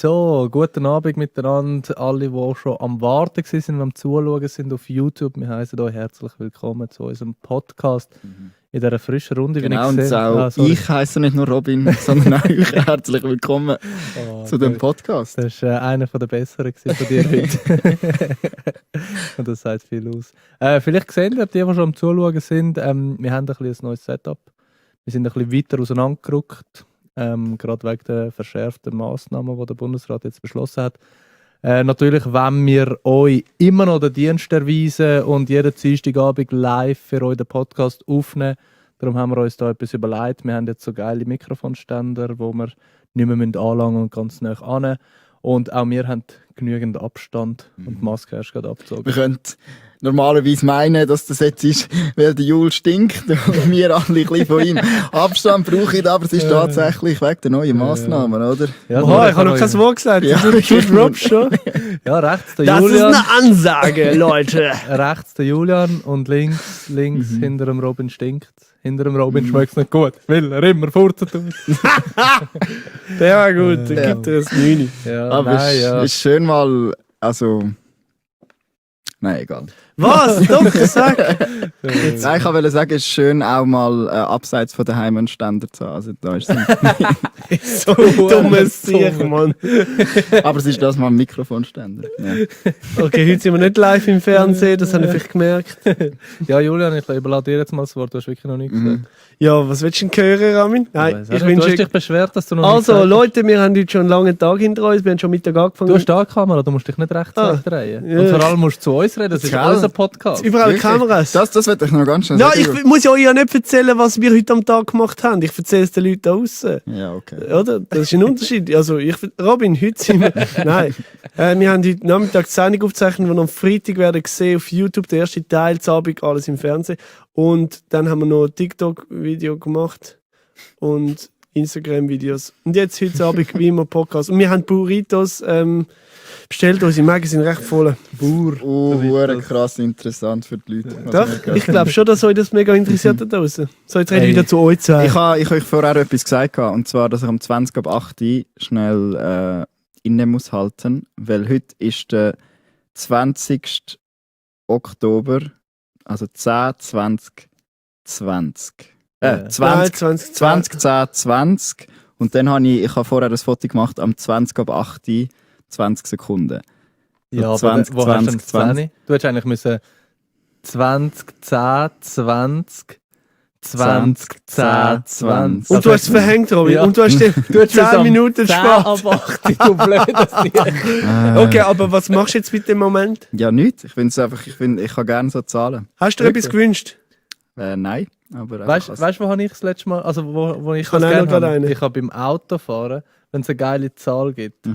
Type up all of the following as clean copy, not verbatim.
So, guten Abend miteinander. Alle, die auch schon am Warten sind und am Zuschauen sind auf YouTube. Wir heißen euch herzlich willkommen zu unserem Podcast in dieser frischen Runde. Genau, und ich heiße nicht nur Robin, sondern auch euch herzlich willkommen zu dem Podcast. Das war einer der besseren von dir heute. Und das sagt viel aus. Vielleicht sehen ihr, die schon am Zuschauen sind, wir haben ein bisschen ein neues Setup. Wir sind ein bisschen weiter auseinandergerückt. Gerade wegen der verschärften Massnahmen, die der Bundesrat jetzt beschlossen hat. Natürlich wollen wir euch immer noch den Dienst erweisen und jeden Dienstagabend live für euch den Podcast aufnehmen. Darum haben wir uns da etwas überlegt. Wir haben jetzt so geile Mikrofonständer, wo wir nicht mehr anlangen und ganz nah ran. Und auch wir haben genügend Abstand und die Maske erst gerade abgezogen. Wir können normalerweise meinen, dass das jetzt ist, weil der Jul stinkt und wir alle ein bisschen von ihm Abstand brauchen, aber es ist tatsächlich wegen der neuen Massnahmen, oder? Ja, ich habe noch kein Wort gesagt. Ja, du droppst schon. Ja, rechts der Das Julian. ist eine Ansage, Leute. Rechts der Julian und links hinter dem Robin stinkt. Hinter dem Robin schmeckt es nicht gut, weil er immer furzen tut. Der war gut, der gibt dir ein 9. Ja, aber ist schön mal, also... Nein, egal. Was? Doch, sag! Nein, ich wollte sagen, es ist schön auch mal abseits von daheim einen Ständer zu haben. Also, da ist es so dummes Sicher, Mann. Aber es ist das mal ein Mikrofonständer. Ja. Okay, heute sind wir nicht live im Fernsehen, das habe ich vielleicht gemerkt. Ja, Julian, ich überlade dir jetzt mal das Wort, du hast wirklich noch nichts gesagt. Ja, was willst du denn hören, Ramin? Nein, ich wünsche... Du hast dich beschwert, dass du noch nichts gesagt hast. Leute, wir haben heute schon einen langen Tag hinter uns, wir haben schon Mittag angefangen. Du hast da eine Kamera, du musst dich nicht rechts wegdrehen. Ja. Und vor allem musst du zu uns reden, das ist unser Podcast. Überall Kameras. Das wird ich noch ganz schnell sagen. Ja, ich muss euch ja nicht erzählen, was wir heute am Tag gemacht haben. Ich erzähle es den Leuten da draussen. Ja, okay. Oder? Das ist ein Unterschied. Also, Robin, heute sind wir... Nein. Wir haben heute Nachmittag die Sendung aufgezeichnet, die wir am Freitag werden sehen auf YouTube. Der erste Teil, das Abend, alles im Fernsehen. Und dann haben wir noch ein TikTok-Video gemacht und Instagram-Videos. Und jetzt heute Abend wie immer Podcast. Und wir haben Burritos bestellt, unsere Magen sind recht voll. Krass interessant für die Leute. Doch, ich glaube schon, dass euch das mega interessiert da draußen. So, jetzt rede ich wieder zu euch zwei. Ich habe euch vorher etwas gesagt, und zwar, dass ich am 20 ab 8 schnell inne muss halten, weil heute ist der 20. Oktober, also 10, 20, 20. 20, 10, 20. Und dann habe ich vorher ein Foto gemacht am 20 ab 8, 20 Sekunden. Ja, so aber 20, wo 20, hast du 20? Du hättest eigentlich müssen 20, 10, 20, 20, 10, 20. Und du hast es verhängt, Robin. Ja. Und du hast 10 Minuten gespart. Ab 8, du blödes Okay, aber was machst du jetzt mit dem Moment? Ja, nichts. Ich finde es einfach, ich kann gerne so zahlen. Hast du dir etwas gewünscht? Nein. Weißt du, wo habe ich das letzte Mal, also wo ich das gerne habe? Ich habe beim Autofahren, wenn es eine geile Zahl gibt,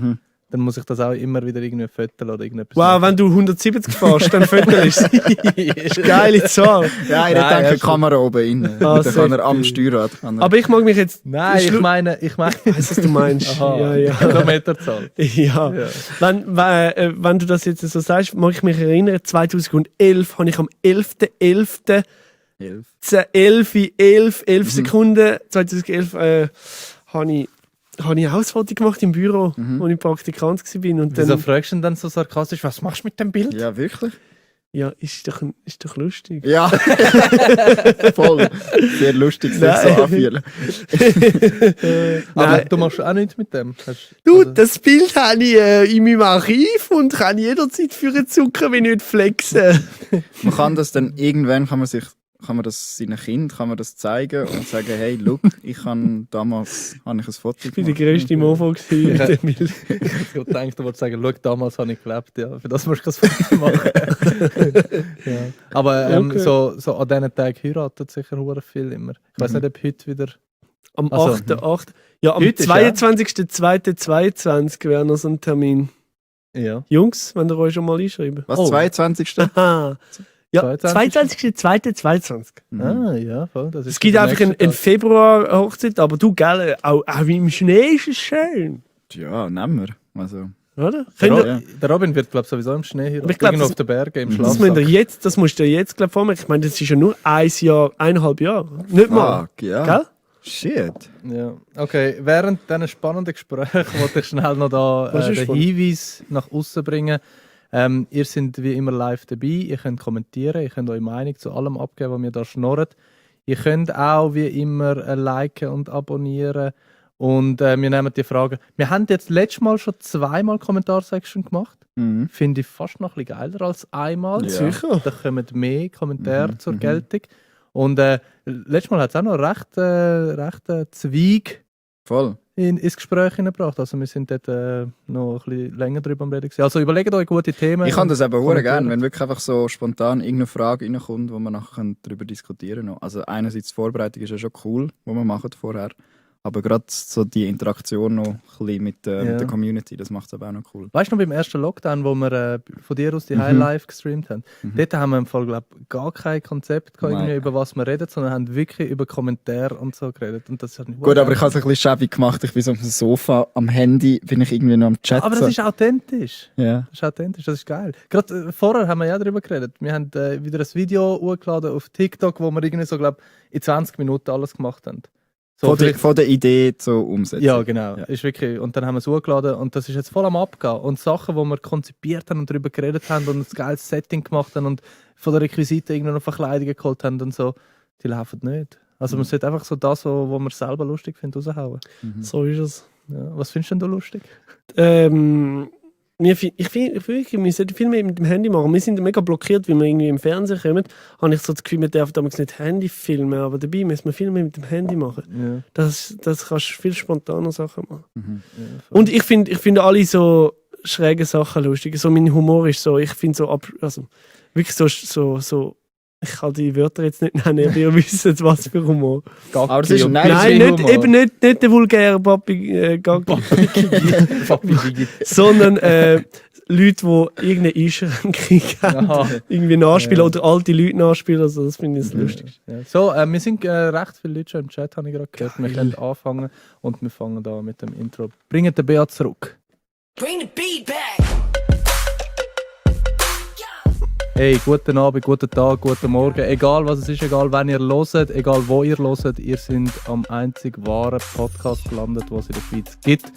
dann muss ich das auch immer wieder irgendwie föteln oder irgendetwas. Wow, machen. Wenn du 170 fährst, dann fötelst du. Das ist eine geile Zahl. Ja, ich denke, die Kamera oben rein. Dann kann er am Steuerrad. Aber ich mag mich jetzt... Nein, ich meine... Ich weiß, was du meinst. Ja. Kilometerzahl. Ja. Wenn du das jetzt so sagst, mag ich mich erinnern, 2011 habe ich am 11. 11 Sekunden 2011 habe ich auch ein Foto gemacht im Büro, wo ich Praktikant war. Und wieso fragst du denn dann so sarkastisch, was machst du mit dem Bild? Ja, wirklich? Ja, ist doch lustig. Ja, voll. Sehr lustig, sehr so anfühlen. Aber du machst auch nichts mit dem? Das Bild habe ich in meinem Archiv und kann jederzeit für einen Zucker, wenn ich nicht flexen. Man kann das dann irgendwann, kann man das seinen Kindern zeigen und sagen, hey, look, damals habe ich ein Foto gemacht. Ich war der grösste Mofo mit dem Bild. Ich habe gedacht, du wolltest sagen, schau, damals habe ich gelebt, ja, für das musst du ein Foto machen. Ja. Aber okay. so an diesen Tagen heiratet sicher sehr viel immer. Ich weiß nicht, ob heute wieder... Am 8. Ja, am 22.02.22 wäre noch so ein Termin. Ja. Jungs, wenn ihr euch schon mal einschreiben. Was, 22.? Ja, 22.02.22. Ah, ja, voll. Das ist es gibt einfach eine Februar-Hochzeit, aber du, gell, auch im Schnee ist es schön. Ja, nehmen wir. Also. Oder? Der Robin wird, glaube ich, sowieso im Schnee hier. Irgendwo auf den Bergen, im Schlafsack. Das musst du dir jetzt vormerken. Ich meine, das ist ja nur 1,5 Jahre. Nicht mal. Ja. Gell? Shit. Ja. Okay, während diesen spannenden Gesprächen wollte ich schnell noch da Was ist den spannend? Hinweis nach außen bringen. Ihr seid wie immer live dabei, ihr könnt kommentieren, ihr könnt eure Meinung zu allem abgeben, was wir da schnurren. Ihr könnt auch wie immer liken und abonnieren. Und wir nehmen die Fragen. Wir haben jetzt letztes Mal schon 2-mal Kommentarsection gemacht. Mhm. Finde ich fast noch ein bisschen geiler als einmal. Ja. Sicher. Da kommen mehr Kommentare zur mhm. Geltung. Und letztes Mal hat es auch noch recht Zweig Voll. ins Gespräch hineingebracht. Also wir sind dort noch ein bisschen länger drüber am Reden gewesen. Also überlegt euch gute Themen. Ich kann das eben kommentieren. gerne, wenn wirklich einfach so spontan irgendeine Frage reinkommt, wo man nachher darüber diskutieren kann. Also einerseits die Vorbereitung ist ja schon cool, was wir machen vorher. Aber gerade so die Interaktion noch ein bisschen mit der Community, das macht es aber auch noch cool. Weißt du noch, beim ersten Lockdown, wo wir von dir aus die High Live gestreamt haben, dort haben wir im Fall, glaub, gar kein Konzept gehabt, irgendwie, Nein. über was wir reden, sondern haben wirklich über Kommentare und so geredet. Und das hat mich Gut, aber ich habe es ein bisschen schäbig gemacht. Ich bin so auf dem Sofa, am Handy bin ich irgendwie noch am Chat. Aber das ist authentisch. ja. Das ist authentisch, das ist geil. Gerade vorher haben wir ja darüber geredet. Wir haben wieder ein Video hochgeladen auf TikTok, wo wir irgendwie so, glaub, in 20 Minuten alles gemacht haben. So, Von der Idee zur Umsetzung. ja, genau. Ja. Ist wirklich, und dann haben wir es hochgeladen und das ist jetzt voll am Abgehen. Und Sachen, die wir konzipiert haben und darüber geredet haben und ein geiles Setting gemacht haben und von der Requisite irgendwie noch Verkleidungen geholt haben und so, die laufen nicht. Also man sollte einfach so das, was man selber lustig findet, raushauen. So ist es. Ja. Was findest denn du lustig? Ich finde, wir sollten viel mehr mit dem Handy machen. Wir sind mega blockiert, weil wir irgendwie im Fernsehen kommen. Habe ich so das Gefühl, wir dürfen damals nicht Handy filmen, aber dabei müssen wir viel mehr mit dem Handy machen. Ja. Das kannst du viel spontaner Sachen machen. Ja, Und ich finde alle so schräge Sachen lustig. So mein Humor ist so, ich finde so, also wirklich so, ich kann die Wörter jetzt nicht nennen, aber ihr wisst was für Humor. Aber das ist und nein, Nein, Humor. nicht, eben nicht der vulgäre Papi, Gaggi, sondern Leute, die irgendeine Einschränkung haben, Aha. irgendwie nachspielen Ja. oder alte Leute nachspielen. Also das finde ich das Lustigste. Ja. So, wir sind recht viele Leute schon im Chat, habe ich gerade gehört. Wir können anfangen und wir fangen da mit dem Intro. Bringen den Beat zurück. Bring the beat back. Hey, guten Abend, guten Tag, guten Morgen. Egal was es ist, egal wann ihr hört, egal wo ihr hört, ihr seid am einzig wahren Podcast gelandet, was es in der Schweiz gibt.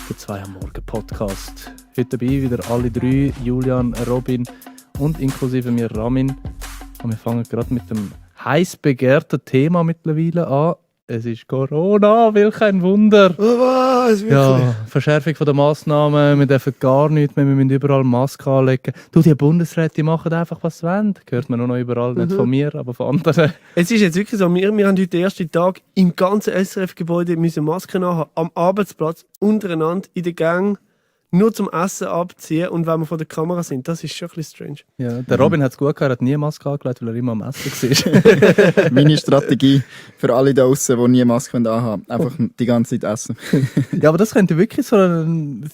Der 2 am Morgen Podcast. Heute dabei wieder alle drei, Julian, Robin und inklusive mir Ramin. Und wir fangen gerade mit dem heiß begehrten Thema mittlerweile an. Es ist Corona, welch ein Wunder! Was? Ja, Verschärfung der Massnahmen, wir dürfen gar nichts mehr, wir müssen überall Masken anlegen. Du, die Bundesräte die machen einfach, was sie wollen. Hört man noch überall, nicht von mir, aber von anderen. Es ist jetzt wirklich so, wir haben heute den ersten Tag im ganzen SRF-Gebäude müssen Masken anhaben, am Arbeitsplatz, untereinander, in der Gang, nur zum Essen abziehen und wenn wir vor der Kamera sind. Das ist schon ein bisschen strange. Ja, der Robin hat es gut gehabt, er hat nie eine Maske angelegt, weil er immer am Essen war. Meine Strategie für alle da draußen, die nie Maske anhaben, einfach die ganze Zeit essen. Ja, aber das könnte wirklich so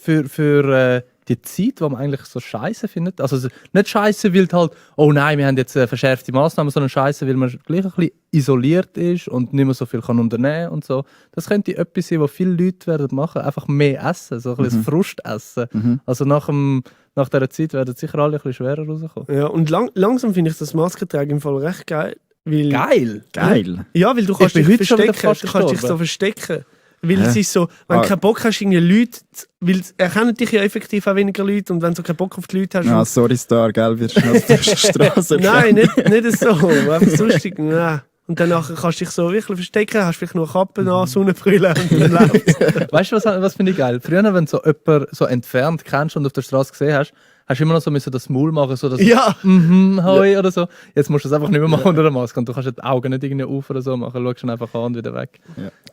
für die Zeit, die man eigentlich so scheiße findet. Also nicht scheiße, weil halt, oh nein, wir haben jetzt verschärfte Massnahmen, sondern scheiße, weil man gleich ein bisschen isoliert ist und nicht mehr so viel kann unternehmen und so. Das könnte etwas sein, was viele Leute werden machen, einfach mehr essen, so ein bisschen Frustessen. Also nach dieser Zeit werden sicher alle ein bisschen schwerer rauskommen. Ja, und langsam finde ich das Maskentragen im Fall recht geil. Weil, Geil! Geil. Ja, weil du kannst bin dich heute schon wieder verstecken. fast Du kannst dich gestorben. so verstecken. Weil es ist so, wenn du keinen Bock hast, irgendwie Leute, weil erkennen dich ja effektiv auch weniger Leute und wenn du keinen Bock auf die Leute hast. Ah, sorry, Star, gell, wirst du noch auf der Straße Nein, nicht so. Einfach lustig. Nein. Und danach kannst du dich so wirklich verstecken, hast vielleicht nur eine Kappe an, Sonnenbrille und dann läuft's. Weißt du, was finde ich geil? Früher, wenn du so jemanden so entfernt kennst und auf der Straße gesehen hast, hast du immer noch so müssen das Maul machen, so dass Ja. hoi oder so. Jetzt musst du das einfach nicht mehr machen unter der Maske und du kannst die Augen nicht irgendwie auf oder so machen. Schaust ihn einfach an und wieder weg.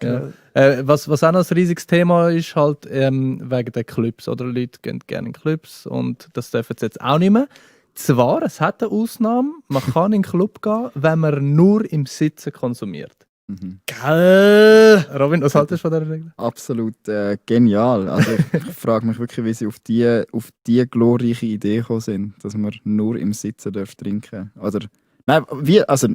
Ja. Was auch noch ein riesiges Thema ist, halt wegen den Clubs. Oder Leute gehen gerne in Clubs und das dürfen sie jetzt auch nicht mehr. Zwar, es hat eine Ausnahme, man kann in den Club gehen, wenn man nur im Sitzen konsumiert. Geil. Robin, was haltest du von dieser Regel? Absolut genial. Also ich frage mich wirklich, wie sie auf die glorreiche Idee gekommen sind, dass man nur im Sitzen trinken darf. Oder nein,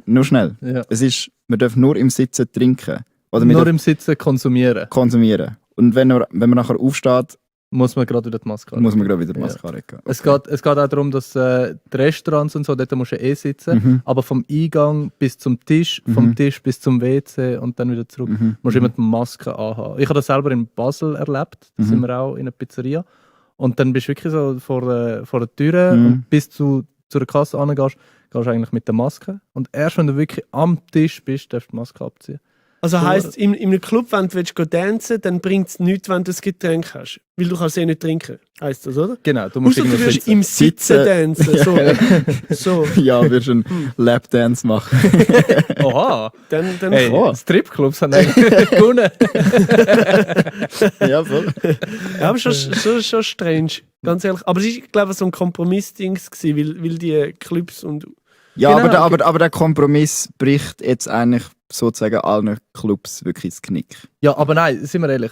nur schnell. Ja. Es ist, man darf nur im Sitzen trinken. Oder Nur im Sitzen konsumieren. konsumieren. Und wenn man nachher aufsteht, muss man gerade wieder die Maske Muss man gerade wieder die Maske anlegen. Es geht auch darum, dass die Restaurants und so, dort musst du sitzen, aber vom Eingang bis zum Tisch, vom Tisch bis zum WC und dann wieder zurück, musst du immer die Maske anhaben. Ich habe das selber in Basel erlebt, da sind wir auch in einer Pizzeria und dann bist du wirklich so vor der Tür und bis du zu der Kasse angehst, gehst du eigentlich mit der Maske und erst wenn du wirklich am Tisch bist, darfst du die Maske abziehen. Also heisst, in einem Club, wenn du dancen willst, dann bringt es nichts, wenn du ein Getränk hast. Weil du kannst nicht trinken. Heisst das, oder? Genau, du musst Ausser du irgendwo wirst sitzen. im Sitzen dancen. So. Ja, wirst einen Lapdance machen. Oha! Dann Hey, Stripclubs haben eigentlich gewonnen. Ja, voll. Ja, aber schon strange, ganz ehrlich. Aber es war, glaube ich, so ein Kompromiss-Ding, weil die Clubs und... Ja, Genau. aber der Kompromiss bricht jetzt eigentlich sozusagen allen Clubs wirklich das Knick. Ja, aber nein, sind wir ehrlich.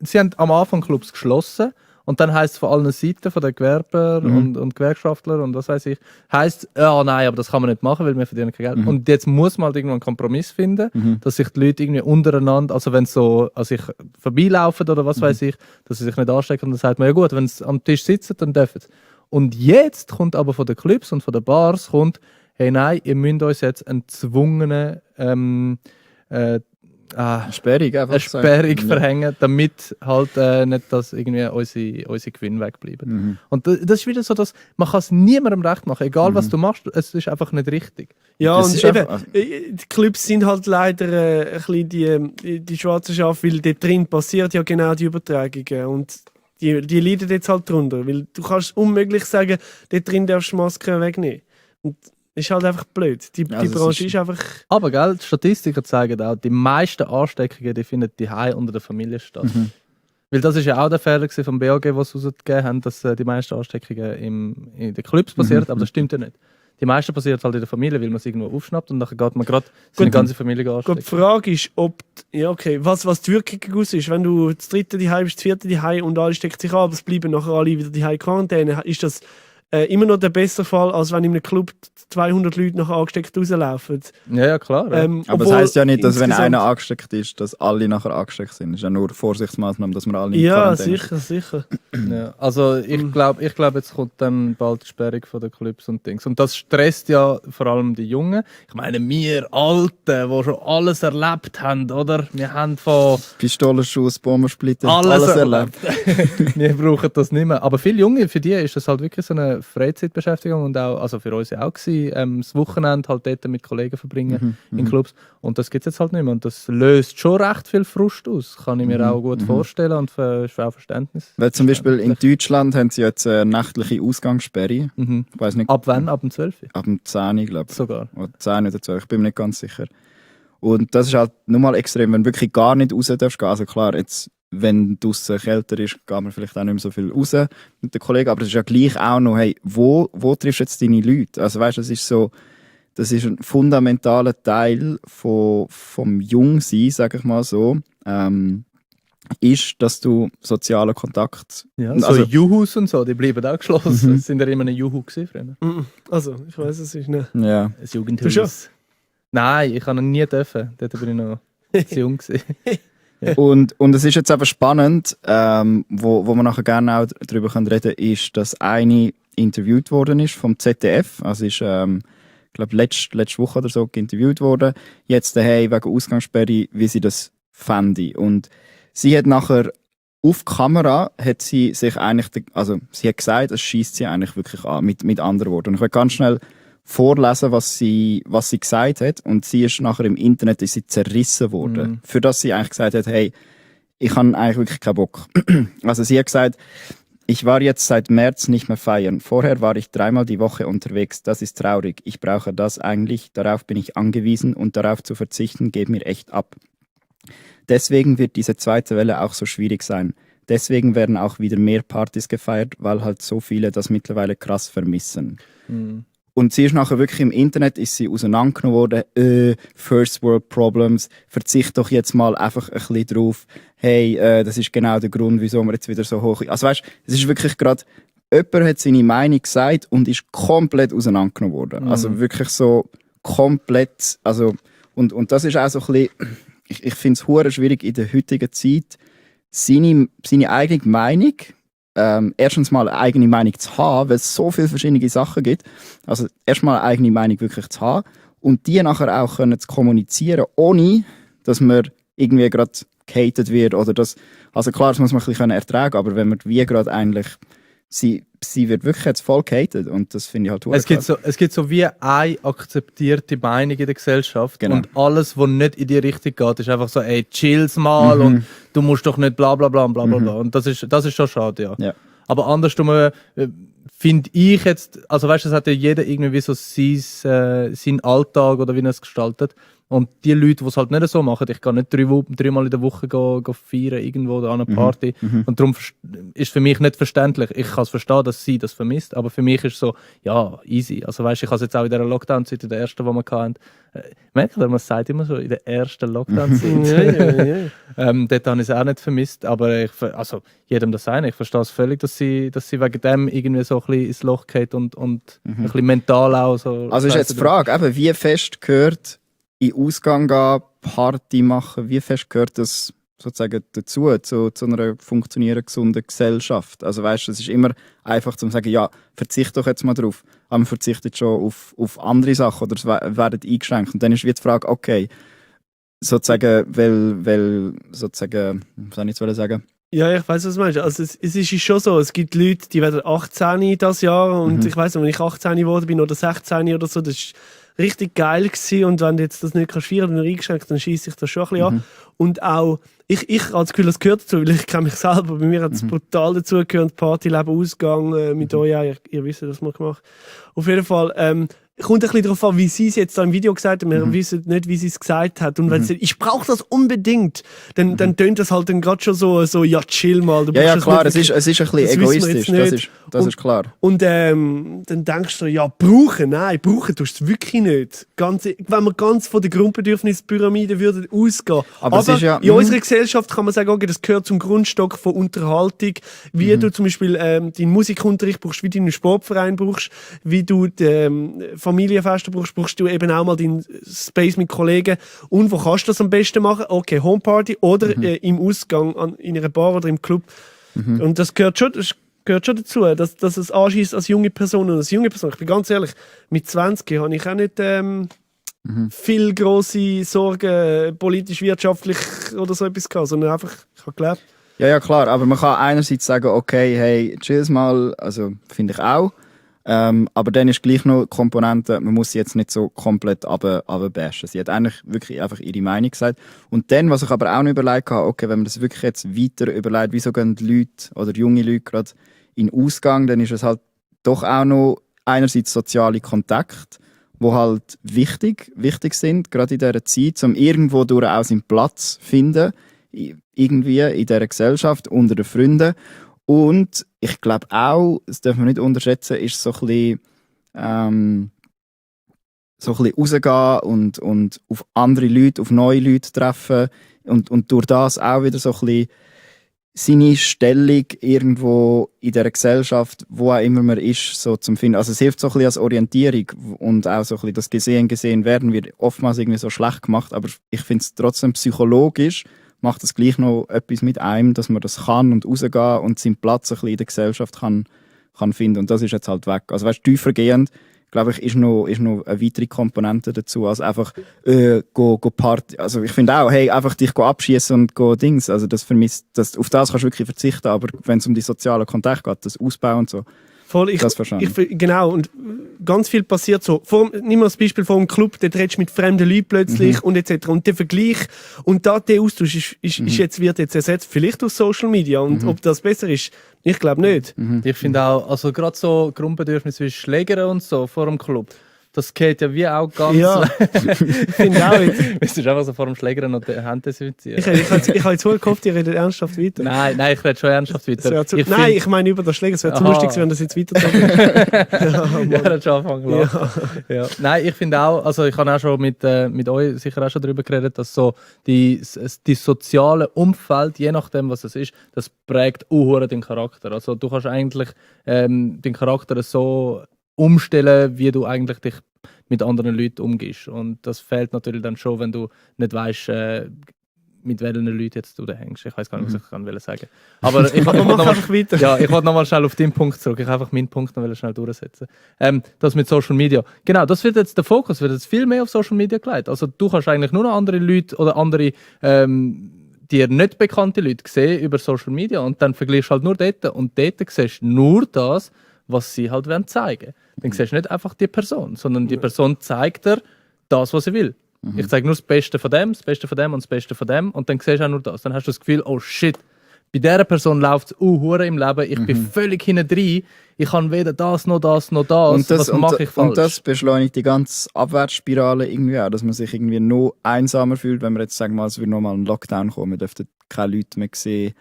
Sie haben am Anfang Clubs geschlossen und dann heisst es von allen Seiten, von den Gewerbern und Gewerkschaftler und was weiß ich, heisst ja, nein, aber das kann man nicht machen, weil wir verdienen kein Geld. Und jetzt muss man halt irgendwann einen Kompromiss finden, dass sich die Leute irgendwie untereinander, also wenn sie so an sich vorbeilaufen oder was weiß ich, dass sie sich nicht anstecken, dann sagt man, ja gut, wenn sie am Tisch sitzen, dann dürfen sie. Und jetzt kommt aber von den Clubs und von den Bars, hey nein, ihr müsst uns jetzt einen gezwungenen Sperrig einfach eine Sperrung verhängen, damit halt nicht dass irgendwie unsere Gewinne wegbleiben. Und das ist wieder so, dass man es niemandem recht machen, egal was du machst, es ist einfach nicht richtig. Ja, Das und ist eben, einfach- die Clubs sind halt leider ein bisschen die schwarze Schafe, weil dort drin passiert ja genau die Übertragungen und die leiden jetzt halt drunter, weil du kannst unmöglich sagen, dort drin darfst du Masken wegnehmen. Und das ist halt einfach blöd. Die Also es Branche ist- ist einfach... Aber gell, die Statistiken zeigen auch, die meisten Ansteckungen die finden daheim unter der Familie statt. Weil das ist ja auch der Fehler gewesen vom BAG, was sie rausgegeben haben, dass die meisten Ansteckungen in den Clubs passieren, aber das stimmt ja nicht. Die meisten passieren halt in der Familie, weil man es irgendwo aufschnappt und dann geht man gerade seine ganze Familie Gut, anstecken. die Frage ist, ob... Ja, okay, was die Wirkung aus ist. Wenn du das dritte daheim bist, das vierte daheim und alle stecken sich an, aber es bleiben nachher alle wieder daheim Quarantäne, ist das immer noch der bessere Fall, als wenn in einem Club 200 Leute nachher angesteckt rauslaufen. Ja, klar. Ja. Aber Obwohl das heisst ja nicht, dass wenn insgesamt- einer angesteckt ist, dass alle nachher angesteckt sind. Das ist ja nur Vorsichtsmaßnahmen, dass wir alle in Ja, Quarantäne sicher. Ja, also ich glaube, jetzt kommt dann bald die Sperrung von den Clubs und Dings. Und das stresst ja vor allem die Jungen. Ich meine, wir Alten, die schon alles erlebt haben, oder? Wir haben von Pistolenschuss, Bombensplitter, alles erlebt. wir brauchen das nicht mehr. Aber viele Junge, für die ist das halt wirklich so eine Freizeitbeschäftigung und auch, also für uns ja auch gewesen, das Wochenende halt dort mit Kollegen verbringen in Clubs. Und das gibt es jetzt halt nicht mehr. Und das löst schon recht viel Frust aus. Kann ich mir auch gut vorstellen und ist auch Verständnis. Weil zum Beispiel in Deutschland haben sie jetzt eine nächtliche Ausgangssperre. Ich weiß nicht, Ab wann? Ab dem 12. ab dem 10, glaube ich. Sogar. Oder 10 oder 12, ich bin mir nicht ganz sicher. Und das ist halt nur mal extrem, wenn du wirklich gar nicht raus darfst gehen. Also klar, jetzt, wenn draussen kälter ist, geht man vielleicht auch nicht mehr so viel raus mit den Kollegen, aber es ist ja gleich auch noch, hey, wo triffst du jetzt deine Leute? Also weißt du, das ist ein fundamentaler Teil vom Jungsein, sage ich mal so, ist, dass du sozialen Kontakt... Ja, so also, Juhus und so, die bleiben auch geschlossen. Das sind ja immer ein Juhu gewesen früher. Also, ich weiß es nicht. Ne. ja. Ein Du schon? Jugendhaus. Nein, ich kann ihn nie dürfen. Dort bin ich noch zu jung gewesen. Und es ist jetzt aber spannend, wo wir nachher gerne auch darüber reden können, ist, dass eine interviewt worden ist vom ZDF, also ist, ich glaube, letzte Woche oder so interviewt worden, jetzt daheim wegen Ausgangssperre, wie sie das fände. Und sie hat nachher auf Kamera, hat sie sich eigentlich, also sie hat gesagt, es schießt sie eigentlich wirklich an, mit anderen Worten. Und ich will ganz schnell vorlesen, was sie gesagt hat. Und sie ist nachher im Internet ist sie zerrissen worden. Für das sie eigentlich gesagt hat, hey, ich habe eigentlich wirklich keinen Bock. Also sie hat gesagt, ich war jetzt seit März nicht mehr feiern. Vorher war ich 3-mal die Woche unterwegs. Das ist traurig. Ich brauche das eigentlich. Darauf bin ich angewiesen und darauf zu verzichten geht mir echt ab. Deswegen wird diese zweite Welle auch so schwierig sein. Deswegen werden auch wieder mehr Partys gefeiert, weil halt so viele das mittlerweile krass vermissen. Und sie ist nachher wirklich im Internet ist sie auseinandergenommen worden. First World Problems, verzicht doch jetzt mal einfach ein bisschen drauf. Hey, das ist genau der Grund, wieso wir jetzt wieder so hoch... Also weißt, es ist wirklich gerade... Jemand hat seine Meinung gesagt und ist komplett auseinandergenommen worden. Also wirklich so komplett... Also, und das ist auch so ein bisschen... Ich finde es hure schwierig in der heutigen Zeit, seine eigene Meinung, erstens mal eine eigene Meinung zu haben, weil es so viele verschiedene Sachen gibt. Also erstmal eine eigene Meinung wirklich zu haben und die nachher auch können zu kommunizieren, ohne dass man irgendwie gerade gehatet wird oder das. Also klar, das muss man ein bisschen ertragen können, aber wenn man wie gerade eigentlich sie wird wirklich jetzt voll gehatet und das finde ich halt es gibt so wie eine akzeptierte Meinung in der Gesellschaft Genau. und alles, was nicht in die Richtung geht, ist einfach so, ey, chill's mal und du musst doch nicht bla bla bla und bla bla bla. Und das ist schon schade, ja. Ja. Aber andersrum finde ich jetzt, also weißt du, es hat ja jeder irgendwie so seinen Alltag oder wie er es gestaltet. Und die Leute, die es halt nicht so machen, ich gehe nicht dreimal in der Woche go feiern irgendwo oder an einer Party. Und darum ist für mich nicht verständlich. Ich kann es verstehen, dass sie das vermisst, aber für mich ist es so, ja, easy. Also weißt du, ich habe es jetzt auch in dieser Lockdown-Zeit, in der ersten, die wir hatten, merkt ihr, man sagt immer so, in der ersten Lockdown-Zeit. Dort habe ich es auch nicht vermisst, aber also jedem das eine. Ich verstehe es völlig, dass sie wegen dem irgendwie so ein bisschen ins Loch geht und ein bisschen mental auch so. Also ist jetzt die Frage, eben, wie fest gehört in Ausgang gehen, Party machen, wie fest gehört das sozusagen dazu, zu einer funktionierenden, gesunden Gesellschaft? Also weißt du, es ist immer einfach zu sagen, ja, verzichte doch jetzt mal drauf, aber man verzichtet schon auf andere Sachen oder es werden eingeschränkt. Und dann ist wie die Frage, okay, sozusagen, weil sozusagen, was soll ich jetzt sagen? Ja, ich weiß, was du meinst. Also es ist schon so, es gibt Leute, die werden 18 das Jahr und ich weiss noch, wenn ich 18 geworden bin oder 16 oder so, das ist richtig geil gewesen und wenn du jetzt das nicht kannst feiern oder eingeschränkt, dann schieße ich das schon ein bisschen an. Und auch, ich habe das Gefühl, das gehört dazu, weil ich kenne mich selber, bei mir hat es brutal dazu gehört, Partyleben, Ausgang, mit euch auch, ihr wisst, was wir gemacht haben. Auf jeden Fall, kommt ein bisschen darauf an, wie sie es jetzt da im Video gesagt hat. Wir wissen nicht, wie sie es gesagt hat. Und wenn sie sagt, ich brauche das unbedingt, dann tönt das halt dann gerade schon so, ja, chill mal. Ja, klar, es ist ein bisschen egoistisch, das ist klar. Und dann denkst du, ja, brauchen tust du es wirklich nicht. Wenn wir ganz von der Grundbedürfnispyramide würden ausgehen. Aber es ist ja, in unserer Gesellschaft kann man sagen, okay, das gehört zum Grundstock von Unterhaltung. Wie du zum Beispiel deinen Musikunterricht brauchst, wie du einen Sportverein brauchst, wie du Familienfeste brauchst du eben auch mal deinen Space mit Kollegen. Und wo kannst du das am besten machen? Okay, Homeparty oder im Ausgang in einer Bar oder im Club. Und das gehört schon dazu, dass es anschießt als junge Person. Und als junge Person, ich bin ganz ehrlich, mit 20 habe ich auch nicht viel grosse Sorgen, politisch, wirtschaftlich oder so etwas gehabt, sondern einfach, ich habe gelebt. Ja, klar, aber man kann einerseits sagen, okay, hey, chill's mal, also finde ich auch. Aber dann ist gleich noch Komponente, man muss sie jetzt nicht so komplett runterbashen. Sie hat eigentlich wirklich einfach ihre Meinung gesagt. Und dann, was ich aber auch noch überlegt habe, okay, wenn man das wirklich jetzt weiter überlegt, wieso gehen die Leute oder junge Leute gerade in den Ausgang, dann ist es halt doch auch noch einerseits soziale Kontakte, die halt wichtig sind, gerade in dieser Zeit, um irgendwo durch auch seinen Platz zu finden, irgendwie in dieser Gesellschaft, unter den Freunden. Und ich glaube auch, das darf man nicht unterschätzen, ist so ein bisschen rausgehen und auf andere Leute, auf neue Leute treffen und durch das auch wieder so ein bisschen seine Stellung irgendwo in der Gesellschaft, wo auch immer man ist, so zum Finden. Also es hilft so ein bisschen als Orientierung und auch so ein bisschen das gesehen werden wird oftmals irgendwie so schlecht gemacht, aber ich finde es trotzdem psychologisch macht es gleich noch etwas mit einem, dass man das kann und rausgehen und seinen Platz ein bisschen in der Gesellschaft kann finden. Und das ist jetzt halt weg. Also weißt, tiefergehend, glaube ich, ist noch eine weitere Komponente dazu, als einfach go Party. Also ich finde auch, hey, einfach dich abschießen und go Dings. Also das auf das kannst du wirklich verzichten, aber wenn es um die sozialen Kontakte geht, das Ausbauen und so, voll, das verstanden. Genau, und ganz viel passiert so. Nimm mal das Beispiel von einem Club, da redest du mit fremden Leuten plötzlich und etc. Und der Vergleich und der Austausch wird jetzt ersetzt, vielleicht durch Social Media. Und ob das besser ist, ich glaube nicht. Ich finde auch, also gerade so Grundbedürfnisse wie Schlägern und so vor dem Club, das geht ja wie auch ganz... Ja, ich finde auch jetzt. Es ist einfach so vor dem Schlägern und die Hände desinfizieren. Ich habe jetzt wohl gehofft, ihr redet ernsthaft weiter. Nein, ich rede schon ernsthaft weiter. Ich meine über das Schläger. Es wäre zu lustig, wenn das jetzt weiter ja, das schon anfangen. Ja. Nein, ich finde auch, also ich habe auch schon mit euch sicher auch schon darüber geredet, dass so die soziale Umfeld, je nachdem was es ist, das prägt auch den Charakter. Also du kannst eigentlich den Charakter so umstellen, wie du eigentlich dich mit anderen Leuten umgehst. Und das fehlt natürlich dann schon, wenn du nicht weißt, mit welchen Leuten jetzt du da hängst. Ich weiß gar nicht, was ich kann sagen. Aber ich Aber mach noch einfach weiter. ja, ich wollte nochmal schnell auf deinen Punkt zurück. Ich einfach meinen Punkt noch schnell durchsetzen. Das mit Social Media. Genau, das wird jetzt der Fokus, wird jetzt viel mehr auf Social Media gelegt. Also du kannst eigentlich nur noch andere Leute oder andere dir nicht bekannte Leute sehen über Social Media und dann vergleichst du halt nur dort und dort siehst du nur das, was sie halt zeigen wollen. Dann siehst du nicht einfach die Person, sondern die Person zeigt dir das, was sie will. Ich zeige nur das Beste von dem, das Beste von dem und das Beste von dem und dann siehst du auch nur das. Dann hast du das Gefühl, oh shit, bei dieser Person läuft es hure im Leben, ich bin völlig hinten drin, ich kann weder das noch das noch das, was mache ich falsch? Und das beschleunigt die ganze Abwärtsspirale irgendwie auch, dass man sich irgendwie noch einsamer fühlt, wenn man jetzt sagen wir mal, es würde nochmal ein Lockdown kommen, wir dürften keine Leute mehr sehen.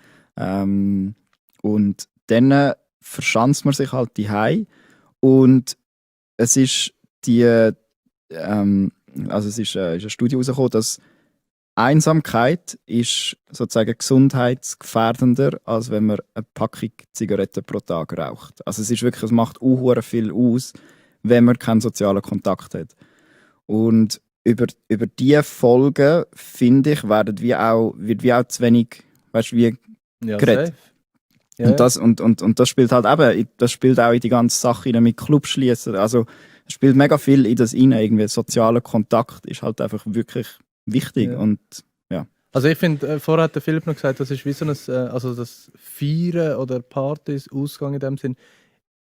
Und dann verschanzt man sich halt daheim und es ist es ist eine Studie herausgekommen, dass Einsamkeit ist sozusagen gesundheitsgefährdender, als wenn man eine Packung Zigaretten pro Tag raucht. Also es ist wirklich, es macht auch viel aus, wenn man keinen sozialen Kontakt hat. Und über diese Folgen, finde ich, wird wie auch zu wenig, weißt du, wie Ja, geredet. safe. Ja, Und das spielt halt eben, das spielt auch in die ganze Sache rein mit Club schließen. Also es spielt mega viel in das rein. Irgendwie sozialer Kontakt ist halt einfach wirklich wichtig. Ja. Und Also ich finde, vorher hat der Philipp noch gesagt, das ist wie so ein, also das Feiern oder Partys, Ausgang in dem Sinn,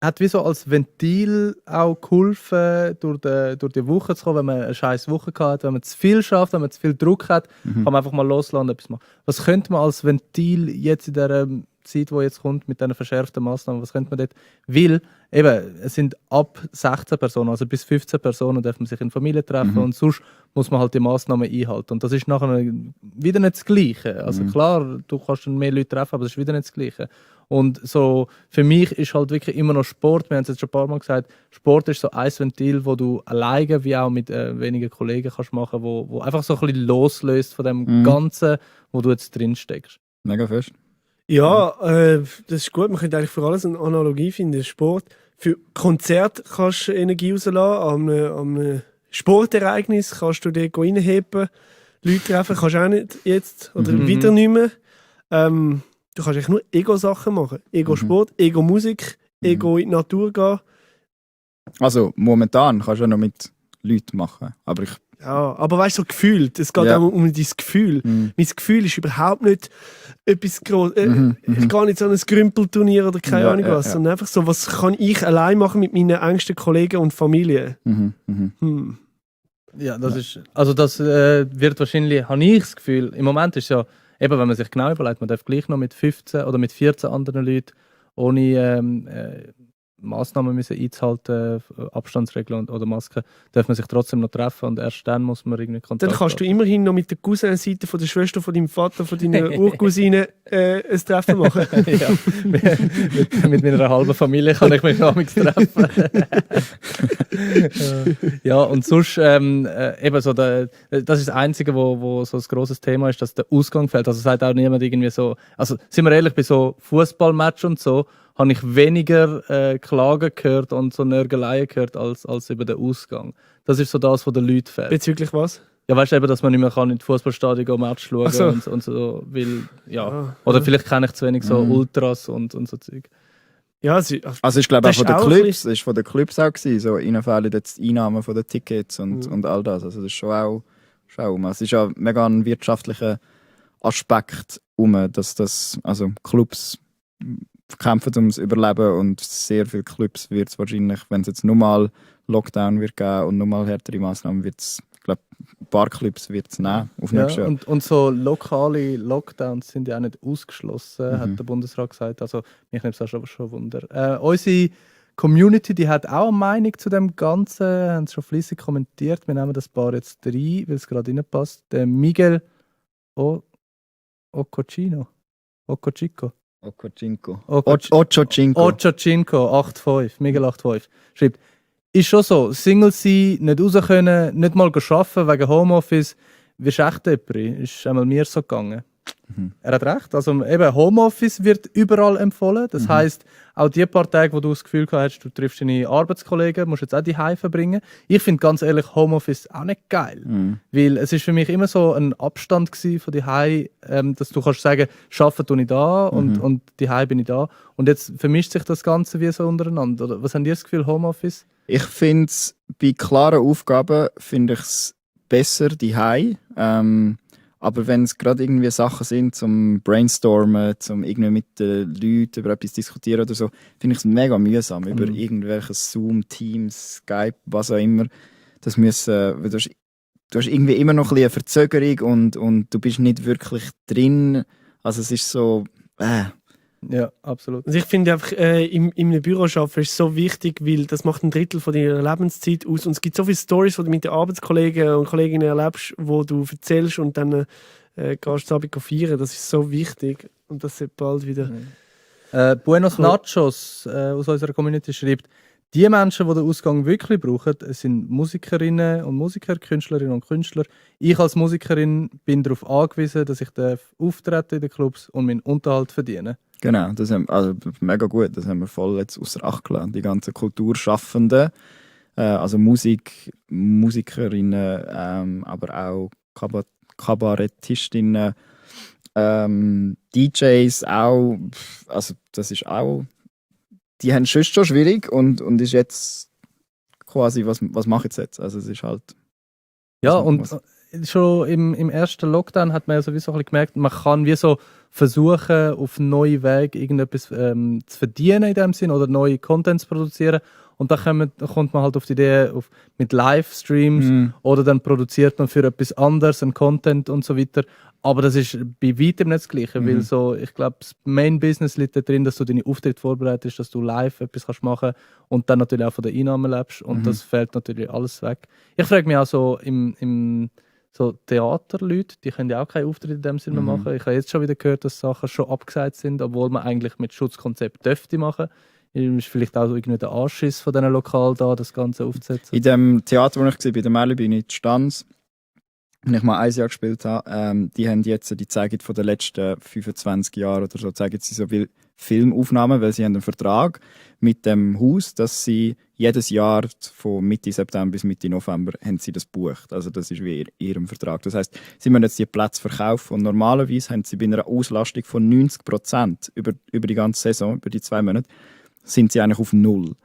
hat wie so als Ventil auch geholfen, durch die Woche zu kommen, wenn man eine scheiß Woche hat, wenn man zu viel schafft, wenn man zu viel Druck hat, kann man einfach mal loslassen und etwas machen. Was könnte man als Ventil jetzt in dieser Zeit, die jetzt kommt, mit diesen verschärften Massnahmen, was könnte man dort? Weil, eben, es sind ab 16 Personen, also bis 15 Personen darf man sich in Familie treffen und sonst muss man halt die Massnahmen einhalten. Und das ist nachher wieder nicht das Gleiche. Also klar, du kannst dann mehr Leute treffen, aber es ist wieder nicht das Gleiche. Und so, für mich ist halt wirklich immer noch Sport, wir haben es jetzt schon ein paar Mal gesagt, Sport ist so ein Ventil, wo du alleine wie auch mit wenigen Kollegen kannst machen, wo einfach so ein bisschen loslöst von dem Ganzen, wo du jetzt drin steckst. mega fest. Ja, das ist gut. Man könnte eigentlich für alles eine Analogie finden. Sport. Für Konzerte kannst du Energie rauslassen. An einem Sportereignis kannst du dort reinheben. Leute treffen kannst du auch nicht jetzt oder wieder nicht mehr. Du kannst eigentlich nur Ego-Sachen machen. Ego-Sport, Ego-Musik, Ego in die Natur gehen. Also momentan kannst du ja noch mit Leuten machen. Aber ich Ja, aber weißt du, so gefühlt. Es geht Ja. auch um dein Gefühl. Mein Gefühl ist überhaupt nicht etwas groß. Ich gehe nicht so ein Grümpelturnier oder keine Ja, Ahnung was, ja. sondern einfach so, was kann ich allein machen mit meinen engsten Kollegen und Familie? Ja, das ist, also das wird wahrscheinlich, habe ich das Gefühl, im Moment ist es ja, eben wenn man sich genau überlegt, man darf gleich noch mit 15 oder mit 14 anderen Leuten ohne Massnahmen müssen einzuhalten, Abstandsregeln oder Masken, darf man sich trotzdem noch treffen und erst dann muss man irgendwie Kontakt Dann kannst du haben. immerhin noch mit der Cousinseite von der Schwester von deinem Vater, von deiner Urcousine ein Treffen machen. Ja, mit meiner halben Familie kann ich mich noch treffen. Ja, und sonst eben so, das ist das Einzige, wo so ein grosses Thema ist, dass der Ausgang fehlt. Also sagt auch niemand irgendwie so, also sind wir ehrlich, bei so Fußballmatch und so, habe ich weniger Klagen gehört und so Nörgeleien gehört als über den Ausgang. Das ist so das, was den Leuten fehlt. Bezüglich was? Ja, weißt du eben, dass man nicht mehr kann in die Fußballstadion gehen, Match schauen Ach so. und so, weil, ja. Ah, Oder ja. vielleicht kenne ich zu wenig so Ultras und so Zeug. Ja, Also ich glaube auch Das von ist den auch Clubs, ist von den Clubs auch gewesen, so ihnen fehlen jetzt die Einnahmen von den Tickets und all das. Also das ist schon auch. Es ist ja mega ein wirtschaftlicher Aspekt dass das, also Clubs kämpfen ums Überleben und sehr viele Clubs wird es wahrscheinlich, wenn es jetzt nur mal Lockdown wird geben und nur mal härtere Maßnahmen wird es, ich glaube, ein paar Clubs wird es nehmen auf Ja, nächstes Jahr. und so lokale Lockdowns sind ja auch nicht ausgeschlossen, hat der Bundesrat gesagt. Also mich nimmt es auch schon Wunder. Unsere Community, die hat auch eine Meinung zu dem Ganzen, haben es schon fleissig kommentiert. Wir nehmen das Paar jetzt rein, weil es gerade reinpasst. Der Miguel Ochocinco. Ochocinco. Ochocinco. Ochocinco, 8,5. Miguel 8,5. Schreibt, ist schon so, Single sein, nicht raus können, nicht mal arbeiten wegen Homeoffice. Wie ist echt jemand? Ist einmal mir so gegangen. Er hat recht. Also eben Homeoffice wird überall empfohlen. Das heisst, auch die paar Tage, wo du das Gefühl gehabt hast, du triffst deine Arbeitskollegen, musst jetzt auch die Heim verbringen. Ich finde ganz ehrlich Homeoffice auch nicht geil. Weil es ist für mich immer so ein Abstand gewesen von die Heim, dass du kannst sagen, arbeiten tue ich da und die Heim bin ich da. Und jetzt vermischt sich das Ganze wie so untereinander. Oder was habt ihr das Gefühl, Homeoffice? Ich finde es bei klaren Aufgaben finde ich es besser die aber wenn es gerade irgendwie Sachen sind zum Brainstormen, zum irgendwie mit den Leuten über etwas diskutieren oder so, finde ich es mega mühsam über irgendwelche Zoom, Teams, Skype, was auch immer. Das müssen, du hast irgendwie immer noch ein bisschen eine Verzögerung und du bist nicht wirklich drin. Also es ist so. Ja, absolut. Also ich finde einfach, in einem Büro arbeiten ist so wichtig, weil das macht ein Drittel von deiner Lebenszeit aus. Und es gibt so viele Storys, die du mit den Arbeitskollegen und Kolleginnen erlebst, wo du erzählst und dann gehst du Abend feiern. Das ist so wichtig. Und das wird bald wieder. Buenos Nachos aus unserer Community schreibt, die Menschen, die den Ausgang wirklich brauchen, sind Musikerinnen und Musiker, Künstlerinnen und Künstler. Ich als Musikerin bin darauf angewiesen, dass ich auftreten in den Clubs und meinen Unterhalt verdiene. Genau, das haben, also mega gut, das haben wir voll jetzt außer Acht gelassen. Die ganzen Kulturschaffenden, also Musikerinnen, aber auch Kabarettistinnen, DJs auch, also das ist auch, die haben es schon schwierig und ist jetzt quasi, was mache ich jetzt? Also es ist halt. Ja, und schon im ersten Lockdown hat man ja sowieso ein bisschen gemerkt, man kann wie so versuchen, auf neue Wege irgendetwas zu verdienen in dem Sinn oder neue Content zu produzieren. Und dann kommt man halt auf die Idee mit Livestreams oder dann produziert man für etwas anderes einen Content und so weiter. Aber das ist bei weitem nicht das Gleiche, weil so, ich glaube, das Main Business liegt darin, dass du deine Auftritte vorbereitest, dass du live etwas kannst machen und dann natürlich auch von den Einnahmen lebst und das fällt natürlich alles weg. Ich frage mich auch so im so Theaterleute, die können ja auch keinen Auftritt in dem Sinne mehr machen. Ich habe jetzt schon wieder gehört, dass Sachen schon abgesagt sind, obwohl man eigentlich mit Schutzkonzept dürfte machen. Ist vielleicht auch irgendwie der Anschiss von diesen Lokalen da, das Ganze aufzusetzen. In dem Theater, wo ich war, bei der Merli, bin ich in Stanz, wenn ich mal ein Jahr gespielt habe, die haben jetzt, die zeigen von den letzten 25 Jahren oder so, zeigen sie so viele Filmaufnahmen, weil sie haben einen Vertrag mit dem Haus, dass sie jedes Jahr von Mitte September bis Mitte November haben sie das bucht. Also das ist wie ihrem Vertrag. Das heisst, sie müssen jetzt die Plätze verkaufen und normalerweise haben sie bei einer Auslastung von 90% über die ganze Saison, über die 2 Monate, sind sie eigentlich auf 0.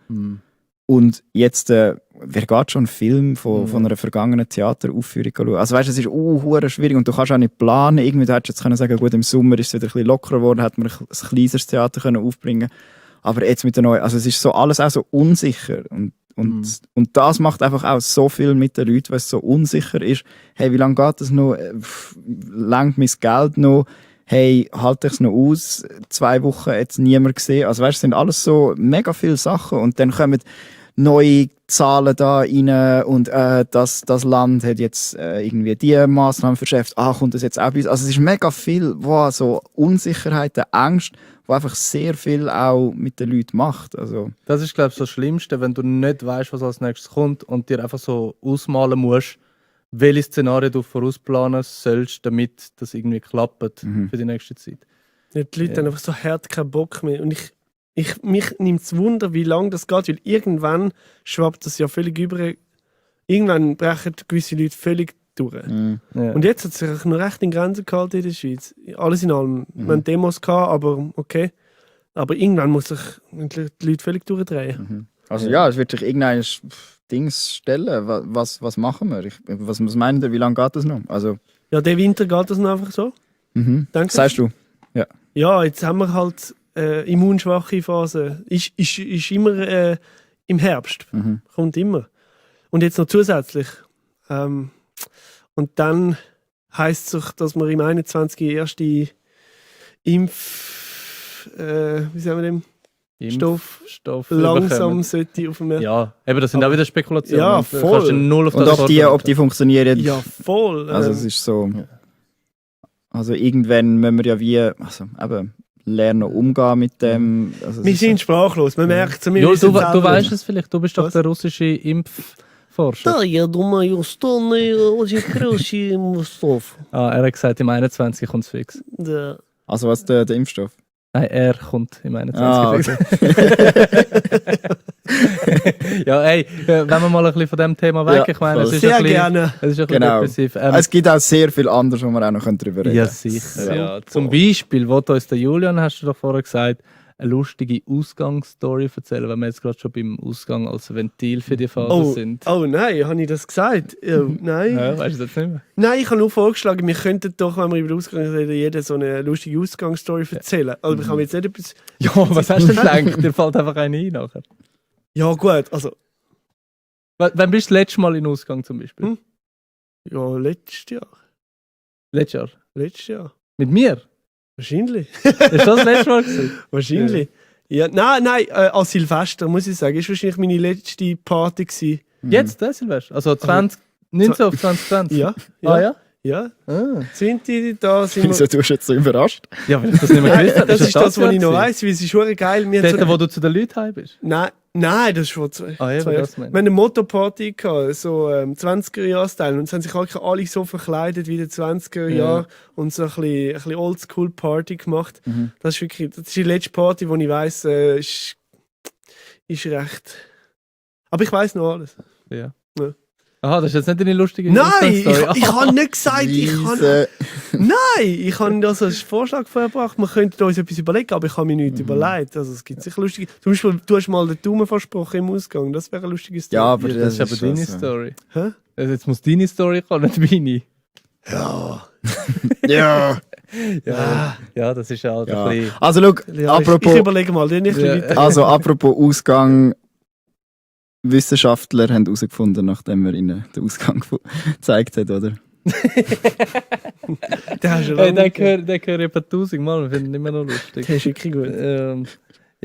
Und jetzt, wer geht schon einen Film von einer vergangenen Theateraufführung schauen? Also weißt du, es ist hure schwierig und du kannst auch nicht planen. Irgendwie, du hättest jetzt können sagen, gut, im Sommer ist es wieder ein bisschen lockerer geworden, hätte man ein kleineres Theater können aufbringen. Aber jetzt mit der neuen, also es ist so alles auch so unsicher und das macht einfach auch so viel mit den Leuten, weil es so unsicher ist. Hey, wie lange geht das noch? Langt mein Geld noch? Hey, halte ich es noch aus? 2 Wochen jetzt niemand gesehen. Also weißt, es sind alles so mega viele Sachen und dann kommen neue Zahlen da rein und das Land hat jetzt irgendwie die Massnahmen verschärft. Kommt das jetzt auch bei uns? Also es ist mega viel, so Unsicherheiten, Angst, wo einfach sehr viel auch mit den Leuten macht. Also. Das ist, glaube ich, das Schlimmste, wenn du nicht weißt, was als nächstes kommt und dir einfach so ausmalen musst, welche Szenarien du vorausplanen sollst, damit das irgendwie klappt für die nächste Zeit. Ja, die Leute haben einfach so hart keinen Bock mehr. Und mich nimmt es Wunder, wie lange das geht, weil irgendwann schwappt das ja völlig über. Irgendwann brechen gewisse Leute völlig durch. Ja. Und jetzt hat es sich noch recht in Grenzen gehalten in der Schweiz. Alles in allem. Wir haben Demos gehabt, aber okay. Aber irgendwann muss sich die Leute völlig durchdrehen. Also ja, es wird sich irgendein Dings stellen. Was machen wir? Was meint ihr, wie lange geht das noch? Also, Ja, der Winter geht das noch einfach so. Danke. sagst du? Ja. Ja, jetzt haben wir halt immunschwache Phase. Ist immer im Herbst. Kommt immer. Und jetzt noch zusätzlich. Und dann heisst es, dass wir im 21. erste wie sagen wir dem? Stoff langsam sollte auf dem Markt. Ja, eben, das sind auch wieder Spekulationen. Ja, Du voll. kannst ja null auf Und das ob die funktionieren. Ja, voll. Also es ist so. Also irgendwann müssen wir ja eben lernen umgehen mit dem. Also wir sind sprachlos, man merkt es. Du weißt es vielleicht, du bist doch Was? der russische forschen? Да, я думаю, что не очень хороший Stoff. Er hat gesagt, im 21 kommt es fix. Да. Also was der Impfstoff? Nein, er kommt im 21 Ah, fix. Ja, ey, wenn wir mal ein bisschen von dem Thema weg, Ja, ich meine, es voll. ist Sehr ein bisschen, gerne. es ist ein bisschen Genau. depressiv. Es gibt auch sehr viel anderes, wo wir auch noch darüber reden Ja, können. sicher. Ja. Zum Beispiel, wo uns der Julian, hast du doch vorher gesagt, eine lustige Ausgangsstory erzählen, wenn wir jetzt gerade schon beim Ausgang als Ventil für die Phase sind. Oh nein, habe ich das gesagt? Oh, nein. Ja, weißt du das nicht mehr? Nein, ich habe nur vorgeschlagen, wir könnten doch, wenn wir über den Ausgang reden, jeder so eine lustige Ausgangsstory erzählen. Also ich habe jetzt nicht etwas... Ja, was hast du denn gedacht? Dir fällt einfach eine ein nachher. Ja gut, also... Wann bist du das letzte Mal in den Ausgang zum Beispiel? Ja, letztes Jahr. Letztes Jahr? Letztes Jahr. Mit mir? Wahrscheinlich. Ist das letzte Mal gewesen? Wahrscheinlich. Ja, nein, an Silvester, muss ich sagen. Ist wahrscheinlich meine letzte Party gewesen. Jetzt, Silvester? Also 19 auf 2020? Ja. Ah ja? Ja. Ah. Sind die da? Sind Wieso tust du jetzt so überrascht? Ja, weil ich das nicht mehr gewusst habe. das ist das, was ich noch Jahr weiss, weil es ist schon geil. Wir haben Dort, wo so, du zu den Leuten heim bist? nein, das ist vor zwei Ah, eben, Jahren. das Wir meine ich. haben eine Motto-Party gehabt, so 20er-Jahre-Style. Und es haben sich alle so verkleidet wie in den 20er-Jahren und so ein bisschen Oldschool-Party gemacht. Das ist wirklich, das ist die letzte Party, die ich weiss, ist recht. Aber ich weiss noch alles. Ja. Ja. Aha, das ist jetzt nicht eine lustige Nein, Ausgangsstory. ich habe nicht gesagt, Riese- ich habe das als Vorschlag vorgebracht, wir könnten uns etwas überlegen, aber ich habe mir nichts überlegt. Also es gibt sicher lustige... Zum Beispiel, du hast mal den Daumen versprochen im Ausgang, das wäre eine lustige Story. Ja, aber Ja, das ist aber schon deine so. Hä? Story. Also jetzt muss deine Story kommen, nicht meine. Ja. Ja. Ja, das ist halt Ja. ein bisschen... Also schau, Ja, ich apropos, überlege mal, den nicht Ja. weiter. also apropos Ausgang, Wissenschaftler haben herausgefunden, nachdem wir ihnen den Ausgang gezeigt haben, oder? Den hast du Hey, lange den höre ich etwa 1000 Mal, wir finden ihn immer noch lustig. Der ist wirklich gut.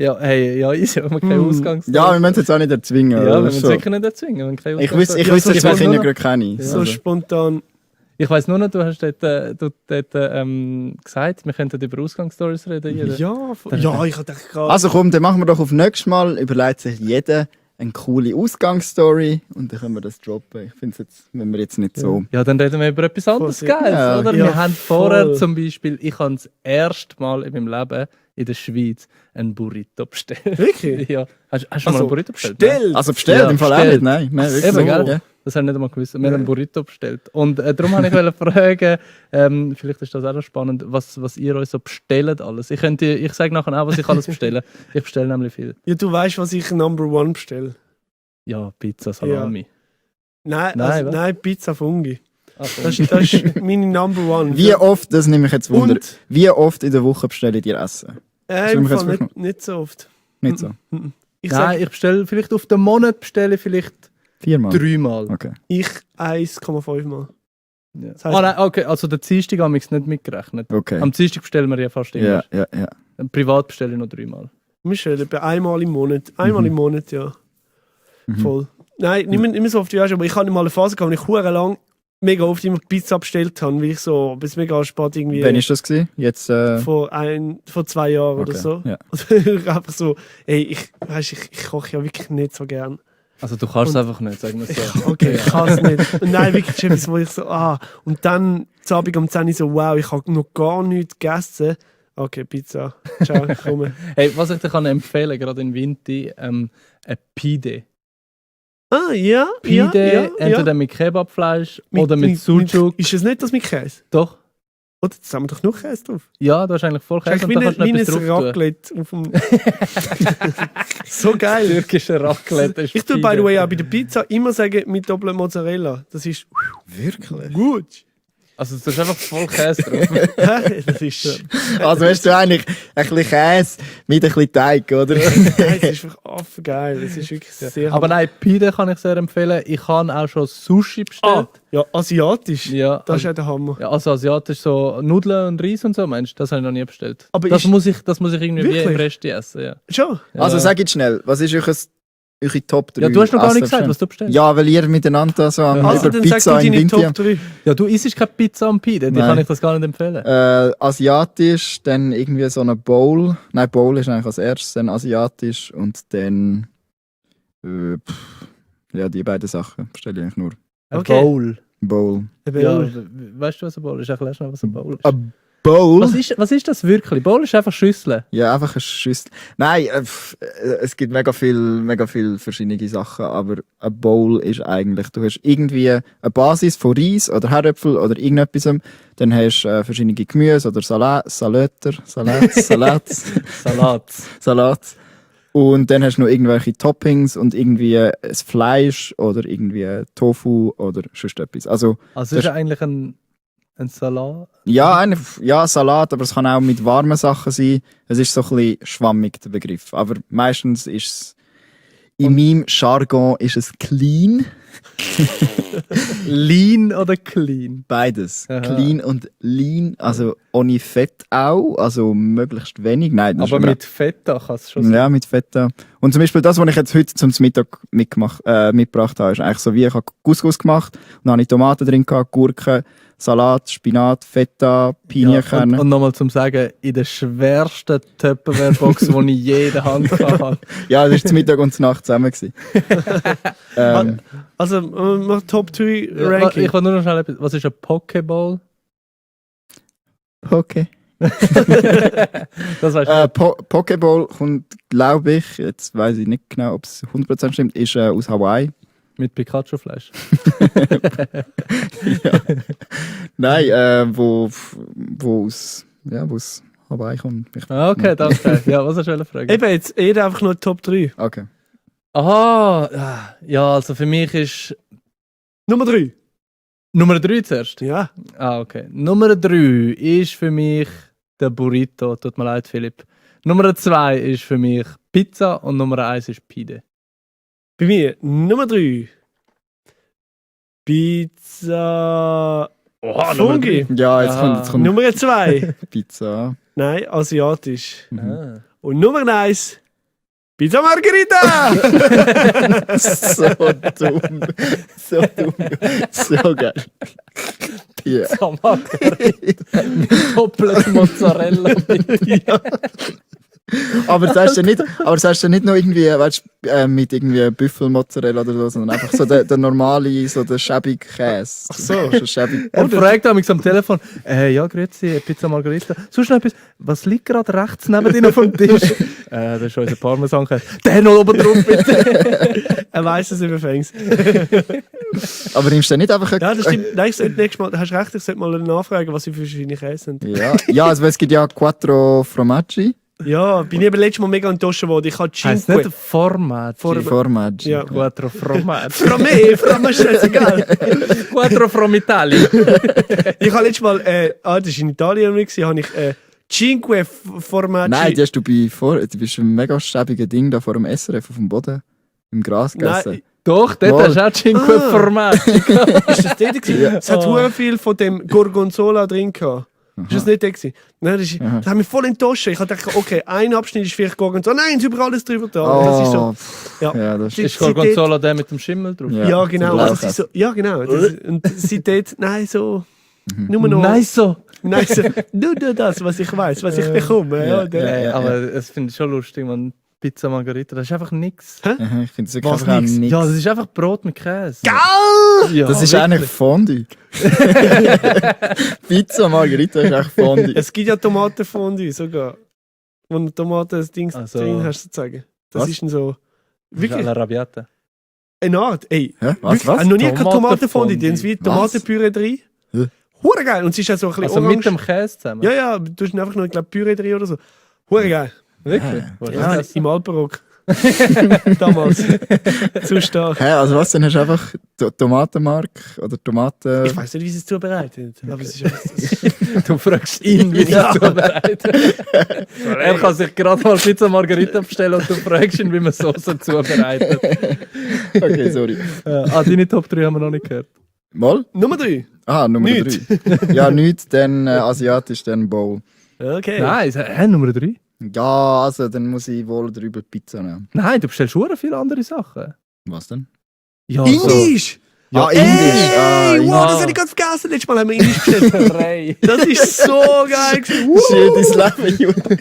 Ja, hey, ja, easy, wenn wir keine Ausgangsstory... Ja, wir müssen es jetzt auch nicht erzwingen. Ja, oder wir müssen so. sicher nicht erzwingen, wenn keine Ich Ausgangsstory- wüsste Ja, jetzt, so welche weiss nur ich noch- gerade kenne. So Also, spontan. Ich weiss nur noch, du hast dort gesagt, wir könnten über Ausgangsstories reden. Jeder. Ja, ja, ich hatte gerade... also komm, dann machen wir doch auf nächstes Mal, überlegt sich jeder eine coole Ausgangsstory und dann können wir das droppen. Ich finde es jetzt, wenn wir jetzt nicht so... Ja, dann reden wir über etwas anderes Voll, Geiles, ja. oder? Ja, Wir haben vorher voll. zum Beispiel, ich habe das erste Mal in meinem Leben in der Schweiz einen Burrito bestellt. Wirklich? Ja. Hast du schon mal einen Burrito bestellt? Bestellt? Also bestellt, Ja, im Fall auch bestellt. nicht, nein. Nein, wirklich Eben, so. gell? Ja. Das habe ich nicht einmal gewusst. Wir haben einen Burrito bestellt. Und darum wollte ich fragen, vielleicht ist das auch noch spannend, was ihr euch so bestellt alles. Ich sage nachher auch, was ich alles bestelle. Ich bestelle nämlich viel. Ja, du weißt, was ich Number One bestelle. Ja, Pizza, Salami. Nein, Nein, also, was? nein, Pizza Fungi. Ach, Das ist meine Number One. Wie oft, das nehme ich jetzt Wunder, Und wie oft in der Woche bestellt ihr Essen? Das im mich jetzt Fall fragen. nicht so oft. Nicht so. Ich Nein, sage, ich bestelle vielleicht auf den Monat vielleicht 4-mal? 3-mal. Okay. ich 1,5 Mal. Ja. Das heisst- Nein, okay, also der Dienstag habe ich es nicht mitgerechnet. Okay. Am Dienstag bestellen wir ja fast immer. Ja. Mhm. Privat bestelle ich noch 3-mal. Wir stellen etwa einmal im Monat. Einmal im Monat, ja. Voll. Nein, nicht mehr so oft wie aber ich hatte mal eine Phase gehabt, wo ich hure lang mega oft immer Pizza bestellt habe, weil ich so bis mega spät irgendwie Wann ist das gewesen? Jetzt, vor 2 Jahren oder okay, so. ja. Also, einfach so, ey, ich koche ja wirklich nicht so gern. Also du kannst es Und- einfach nicht, sagen wir so. Okay, ich kann es nicht. Und nein, wirklich etwas, wo ich so, und dann zu Abend um 10 Uhr so, wow, ich habe noch gar nichts gegessen. Okay, Pizza. Ciao, ich komme. Hey, was ich dir kann empfehlen, gerade im Winter, ein Pide. Ja, Pide, entweder mit Kebabfleisch oder mit Sucuk. Ist es nicht das mit Käse? Doch. Oder? Das haben wir doch nur Käse drauf. Ja, da ist eigentlich voll Käse und Wie da kannst du noch ein etwas drauf tun. Raclette auf dem... So geil. Türkische Raclette ist Ich tue, Pide. by the way, auch bei der Pizza immer sagen, mit Doppel Mozzarella. Das ist wirklich? gut. Also du hast einfach voll Käse drauf. Das ist... Also hast du eigentlich ein bisschen Käse mit ein bisschen Teig, oder? Nein, es ist einfach affengeil. Es ist wirklich sehr... Aber nein, Pide kann ich sehr empfehlen. Ich habe auch schon Sushi bestellt. ja, asiatisch. Ja, Das ist ja der Hammer. ja, also asiatisch so Nudeln und Reis und so, meinst du? Das habe ich noch nie bestellt. Aber das ist- muss ich irgendwie wie Wirklich? im Rest essen, ja. Schon? Ja. Also sag jetzt schnell, was ist eure Top 3? Ja, du hast noch gar nicht gesagt, was du bestellst. Ja, weil ihr miteinander da so am Also über dann sag Pizza du in deine Winter. Top 3. Ja, du isst keine Pizza am Pide, die Nein. kann ich das gar nicht empfehlen. Asiatisch, dann irgendwie so eine Bowl. Nein, Bowl ist eigentlich als erstes, dann asiatisch und dann Ja, die beiden Sachen bestelle ich eigentlich nur. Ein Okay. Bowl. Bowl. Ja, weißt du, was ein Bowl ist? Erklärst du noch, was ein Bowl ist? Ein Bowl? Was ist das wirklich? Bowl ist einfach Schüssel. Ja, einfach eine Schüssel. Nein, es gibt mega viel verschiedene Sachen, aber ein Bowl ist eigentlich, du hast irgendwie eine Basis von Reis oder Herdöpfel oder irgendetwas, dann hast du verschiedene Gemüse oder Salats. Salat. Und dann hast du noch irgendwelche Toppings und irgendwie ein Fleisch oder irgendwie Tofu oder sonst etwas. Also Also ist eigentlich ein Salat. ja, Salat, aber es kann auch mit warmen Sachen sein. Es ist so ein bisschen schwammig, der Begriff. Aber meistens ist es, in meinem Jargon ist es clean. Lean oder clean? Beides. Aha. Clean und lean, also ohne Fett auch, also möglichst wenig. Nein, das Aber ist mit Feta kann es schon sein. ja, mit Fett. Ja. Und zum Beispiel das, was ich jetzt heute zum Mittag mitgebracht habe, ist eigentlich so wie, ich habe Couscous gemacht und dann habe ich Tomaten drin gehabt, Gurken, Salat, Spinat, Feta, Pinienkerne. und nochmal zum Sagen, in der schwersten Tupperware-Box, die ich je in der Hand hatte. Ja, das war zum Mittag und zur Nacht zusammen. gewesen. Also, mach Top 3 Ich Ranking. kann nur noch schnell etwas. Was ist ein Pokéball? Okay. Das weißt du. Pokéball kommt, glaube ich, jetzt weiß ich nicht genau, ob es 100% stimmt, ist aus Hawaii. Mit Pikachu-Fleisch. Nein, wo aus Hawaii kommt. Okay, danke. Ja, was hast du fragen? Eben, jetzt jeder einfach nur Top 3. Okay. Aha, ja, also für mich ist Nummer 3. Nummer 3 zuerst. Ja. Ah, okay. Nummer 3 ist für mich der Burrito. Tut mir leid, Philipp. Nummer 2 ist für mich Pizza und Nummer 1 ist Pide. Bei mir Nummer 3. Pizza. Oha, Fungi. Ja, jetzt Aha. kommt Nummer 2. Pizza. Nein, asiatisch. Ah. Und Nummer 1. Pizza Margherita! So dumm. So geil. Ja. Margherita mit doppeltem Mozzarella. Aber das hast du nicht noch irgendwie, weißt, mit irgendwie Büffelmozzarella oder so, sondern einfach so der normale, so der schäbige Käse. Ach so. Schäbig. Er fragt mich am Telefon, ja, grüezi, Pizza Margherita. Sonst noch etwas, was liegt gerade rechts neben dir auf dem Tisch? Das ist unser Parmesan-Käse. Der noch oben drauf, bitte. Er weiss es überfängst. Aber nimmst du nicht einfach Ja, das stimmt. Nein, ich sollte nächstes Mal, hast recht, ich sollte mal nachfragen, was sie für verschiedene Käse sind. Ja, also es gibt ja Quattro Formaggi. Ja, bin ich aber letztes Mal mega enttäuscht worden. Ich habe Heißt Cinque. nicht Formaggi. Formaggi. Ja. Quattro Formaggi. Fromage, scheißegal. Quattro from Italia. Ich habe letztes Mal, das war in Italien, habe ich Cinque Formaggi. Nein, die hast du du bist ein mega schäbiges Ding da vor dem SRF auf dem Boden. Im Gras gegessen. Nein, Doch, dort Mal. hast du auch Cinque Ah. Formaggi. ist das dort gewesen? Ja. Es hat Oh. viel von dem Gorgonzola drin gehabt. Ist das nicht der gewesen? Nein, das hat mich voll enttäuscht. Ich habe gedacht, okay, ein Abschnitt ist vielleicht Gorgonzola. Nein, es ist über alles drüber da. Und das ist so, ja. Ja, das Die- Ist Gorgonzola der mit dem Schimmel drauf? Ja. Ja, genau. zum Also, das ist Blaukäse. so, ja, genau. Und seitdem, nein, so, nur noch. Nice so. Nein, so, nur das, was ich weiß, was ich bekomme. Ja, der- Aber es finde ich schon lustig, man. Pizza Margherita, das ist einfach nichts. Aha, ich finde es wirklich Was, einfach auch nix? nichts. Ja, das ist einfach Brot mit Käse. Geil! Ja, Das ist wirklich. eigentlich Fondue. Pizza Margherita ist echt Fondue. Es gibt ja Tomatenfondue sogar. Wo du Tomaten das Ding Also- drin hast, sozusagen. Das Was? ist dann so. Wirklich Alla Rabiata. eine Art. Ey, Hä? wirklich, Was? noch nie keine Tomatenfondue. Tomatenfondue. Die haben wie Was? Tomatenpüree drin. Hä? Hure geil. Und sie ist ja so ein bisschen Also orange. mit dem Käse zusammen? Ja, ja, du hast einfach noch, ich glaube, Püree drin oder so. Hure geil. Wirklich? Wo hast du Ja, das im Alpenrock. Damals. Zu stark. Hä, also was, dann hast du einfach Tomatenmark oder Tomaten... Ich weiß nicht, wie sie es zubereitet. Aber es ist gegessen? Du fragst ihn, wie er es zubereitet. Er kann sich gerade mal Pizza Margherita bestellen und du fragst ihn, wie man Soße zubereitet. Okay, sorry. Deine Top 3 haben wir noch nicht gehört. Mal? Nummer 3. Ah, Nummer Nicht. 3. Ja, nichts, dann asiatisch, dann Bowl. Okay. Nein, Nummer 3? Ja, also dann muss ich wohl drüber Pizza nehmen. Nein, du bestellst schon viele andere Sachen. Was denn? Ja, Indisch! Ja, indisch. Hey, wow, das ja. habe ich gerade vergessen. Letztes Mal haben wir indisch bestellt. Ray. Das ist so geil gewesen. Shit, dein Leben, Jude.